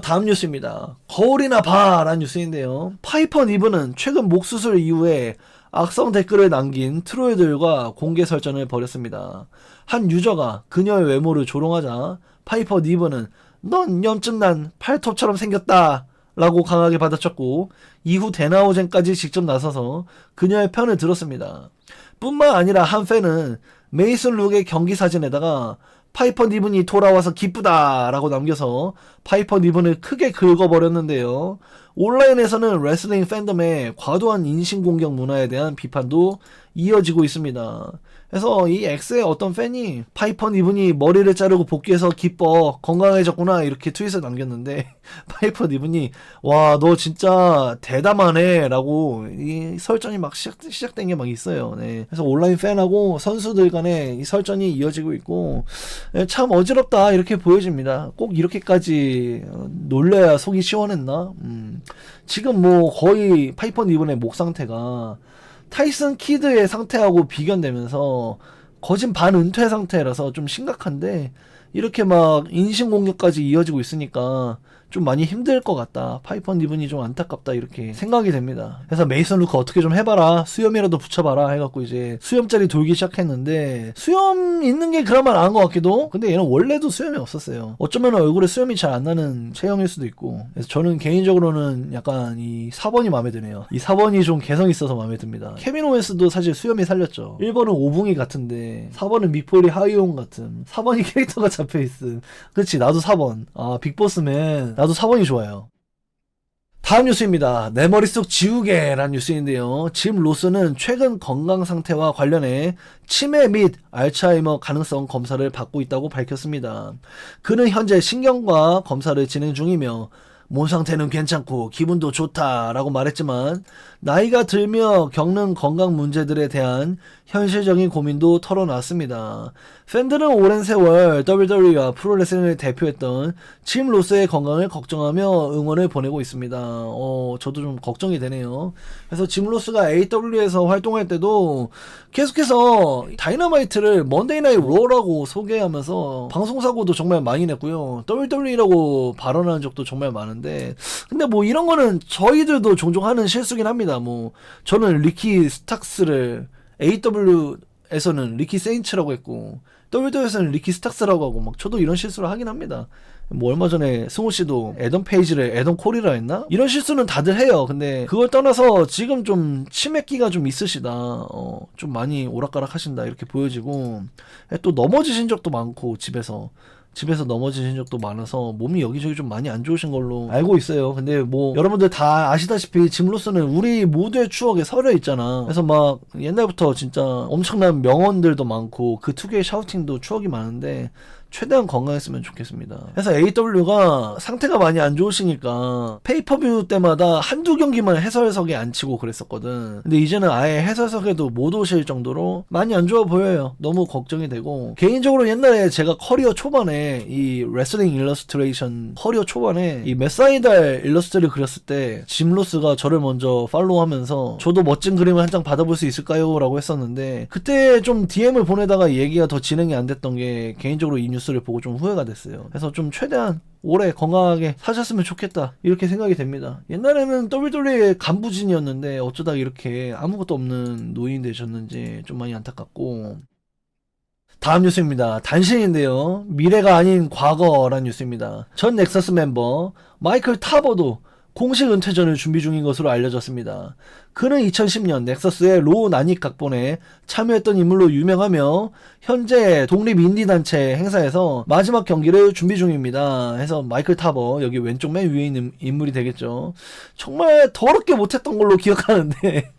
다음 뉴스입니다. 거울이나 봐! 라는 뉴스인데요. 파이퍼 니브는 최근 목 수술 이후에 악성 댓글을 남긴 트로이들과 공개 설전을 벌였습니다. 한 유저가 그녀의 외모를 조롱하자 파이퍼 니브는 넌 염증난 팔톱처럼 생겼다 라고 강하게 받아쳤고, 이후 대나오젠까지 직접 나서서 그녀의 편을 들었습니다. 뿐만 아니라 한 팬은 메이슨 룩의 경기 사진에다가 파이퍼 니븐이 돌아와서 기쁘다 라고 남겨서 파이퍼 니븐을 크게 긁어버렸는데요. 온라인에서는 레슬링 팬덤의 과도한 인신공격 문화에 대한 비판도 이어지고 있습니다. 그래서 이 X의 어떤 팬이 파이퍼 니븐이 머리를 자르고 복귀해서 기뻐, 건강해졌구나 이렇게 트윗을 남겼는데, 파이퍼 니븐이 와 너 진짜 대담하네 라고 이 설전이 막 시작된 게 막 있어요. 그래서 온라인 팬하고 선수들 간에 이 설전이 이어지고 있고, 참 어지럽다 이렇게 보여집니다. 꼭 이렇게까지 놀려야 속이 시원했나? 지금 뭐 거의 파이퍼 니븐의 목 상태가 타이슨 키드의 상태하고 비견되면서 거진 반은퇴 상태라서 좀 심각한데, 이렇게 막 인신공격까지 이어지고 있으니까 좀 많이 힘들 것 같다. 파이퍼 니븐이 좀 안타깝다 이렇게 생각이 됩니다. 그래서 메이슨 루크 어떻게 좀 해봐라, 수염이라도 붙여봐라 해갖고 이제 수염짜리 돌기 시작했는데, 수염 있는 게 그나마 나은 것 같기도. 근데 얘는 원래도 수염이 없었어요. 어쩌면 얼굴에 수염이 잘 안 나는 체형일 수도 있고. 그래서 저는 개인적으로는 약간 이 4번이 마음에 드네요. 이 4번이 좀 개성 있어서 마음에 듭니다. 케빈 오웬스도 사실 수염이 살렸죠. 1번은 오붕이 같은데 4번은 미포리 하이온 같은 4번이 캐릭터가 잡혀있음. 그치, 나도 4번. 아, 빅보스맨 나도 4번이 좋아요. 다음 뉴스입니다. 내 머릿속 지우개라는 뉴스인데요. 짐 로스는 최근 건강 상태와 관련해 치매 및 알츠하이머 가능성 검사를 받고 있다고 밝혔습니다. 그는 현재 신경과 검사를 진행 중이며 몸 상태는 괜찮고 기분도 좋다라고 말했지만, 나이가 들며 겪는 건강 문제들에 대한 현실적인 고민도 털어놨습니다. 팬들은 오랜 세월 WWE와 프로레슬링을 대표했던 짐 로스의 건강을 걱정하며 응원을 보내고 있습니다. 저도 좀 걱정이 되네요. 그래서 짐 로스가 AW에서 활동할 때도 계속해서 다이너마이트를 먼데이 나잇 로라고 소개하면서 방송사고도 정말 많이 냈고요. WWE라고 발언하는 적도 정말 많은데, 근데 뭐 이런 거는 저희들도 종종 하는 실수긴 합니다. 뭐 저는 리키 스탁스를 AW에서는 리키 세인츠라고 했고 WWE에서는 리키 스탁스라고 하고, 막 저도 이런 실수를 하긴 합니다. 뭐 얼마 전에 승호 씨도 에던 페이지를 에던 콜이라 했나? 이런 실수는 다들 해요. 근데 그걸 떠나서 지금 좀 치매기가 좀 있으시다. 좀 많이 오락가락 하신다 이렇게 보여지고, 또 넘어지신 적도 많고 집에서 넘어지신 적도 많아서 몸이 여기저기 좀 많이 안 좋으신 걸로 알고 있어요. 근데 뭐 여러분들 다 아시다시피 짐 로스는 우리 모두의 추억에 서려 있잖아. 그래서 막 옛날부터 진짜 엄청난 명언들도 많고 그 특유의 샤우팅도 추억이 많은데, 최대한 건강했으면 좋겠습니다. 그래서 AW가 상태가 많이 안 좋으시니까 페이퍼뷰 때마다 한두 경기만 해설석에 안 치고 그랬었거든. 근데 이제는 아예 해설석에도 못 오실 정도로 많이 안 좋아 보여요. 너무 걱정이 되고, 개인적으로 옛날에 제가 커리어 초반에 이 레슬링 일러스트레이션 커리어 초반에 이 메사이달 일러스트를 그렸을 때 짐 로스가 저를 먼저 팔로우하면서 저도 멋진 그림을 한 장 받아볼 수 있을까요? 라고 했었는데, 그때 좀 DM을 보내다가 얘기가 더 진행이 안 됐던 게 개인적으로 이 뉴스를 보고 좀 후회가 됐어요. 그래서 좀 최대한 오래 건강하게 사셨으면 좋겠다 이렇게 생각이 됩니다. 옛날에는 WWE의 간부진이었는데 어쩌다 이렇게 아무것도 없는 노인 되셨는지 좀 많이 안타깝고, 다음 뉴스입니다. 단신인데요. 미래가 아닌 과거란 뉴스입니다. 전 넥서스 멤버 마이클 타버도 공식 은퇴전을 준비 중인 것으로 알려졌습니다. 그는 2010년 넥서스의 로우 나닉 각본에 참여했던 인물로 유명하며 현재 독립 인디 단체 행사에서 마지막 경기를 준비 중입니다. 해서 마이클 타버, 여기 왼쪽 맨 위에 있는 인물이 되겠죠. 정말 더럽게 못했던 걸로 기억하는데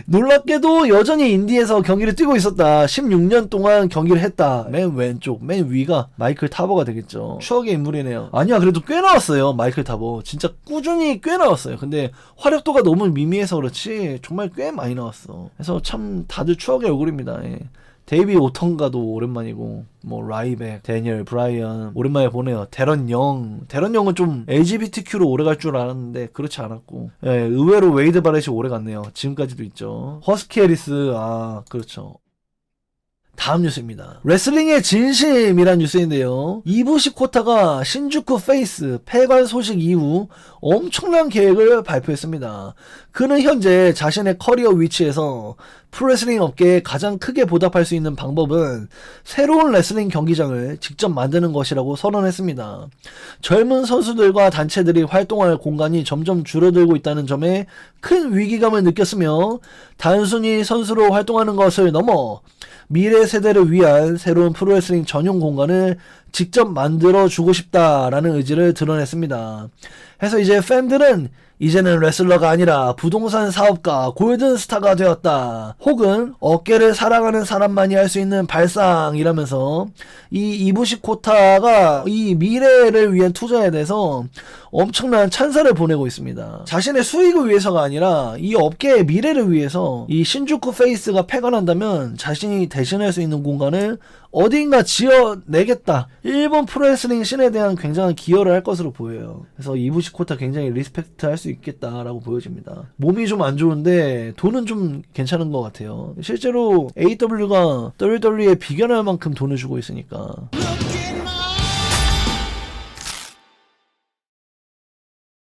놀랍게도 여전히 인디에서 경기를 뛰고 있었다. 16년 동안 경기를 했다. 맨 왼쪽 맨 위가 마이클 타버가 되겠죠. 추억의 인물이네요. 아니야, 그래도 꽤 나왔어요. 마이클 타버 진짜 꾸준히 꽤 나왔어요. 근데 화력도가 너무 미미해서 그렇지 정말 꽤 많이 나왔어. 그래서 참 다들 추억의 얼굴입니다. 예. 데이비 오턴가도 오랜만이고, 뭐 라이백, 데니얼 브라이언 오랜만에 보네요. 데런 영은 좀 LGBTQ로 오래 갈 줄 알았는데 그렇지 않았고, 예, 의외로 웨이드 바렛이 오래 갔네요. 지금까지도 있죠. 허스키 해리스, 아 그렇죠. 다음 뉴스입니다. 레슬링의 진심이란 뉴스인데요. 이부시 코타가 신주쿠 페이스 폐관 소식 이후 엄청난 계획을 발표했습니다. 그는 현재 자신의 커리어 위치에서 프로레슬링 업계에 가장 크게 보답할 수 있는 방법은 새로운 레슬링 경기장을 직접 만드는 것이라고 선언했습니다. 젊은 선수들과 단체들이 활동할 공간이 점점 줄어들고 있다는 점에 큰 위기감을 느꼈으며 단순히 선수로 활동하는 것을 넘어 미래 세대를 위한 새로운 프로레슬링 전용 공간을 직접 만들어주고 싶다라는 의지를 드러냈습니다. 그래서 이제 팬들은 이제는 레슬러가 아니라 부동산 사업가 골든스타가 되었다. 혹은 어깨를 사랑하는 사람만이 할 수 있는 발상이라면서 이 이부시 코타가 이 미래를 위한 투자에 대해서 엄청난 찬사를 보내고 있습니다. 자신의 수익을 위해서가 아니라 이 업계의 미래를 위해서 이 신주쿠 페이스가 폐관한다면 자신이 대신할 수 있는 공간을 어딘가 지어내겠다. 일본 프로레슬링 씬에 대한 굉장한 기여를 할 것으로 보여요. 그래서 이부시 코타 굉장히 리스펙트 할 수 있겠다라고 보여집니다. 몸이 좀 안 좋은데 돈은 좀 괜찮은 것 같아요. 실제로 AEW가 WWE에 비견할 만큼 돈을 주고 있으니까.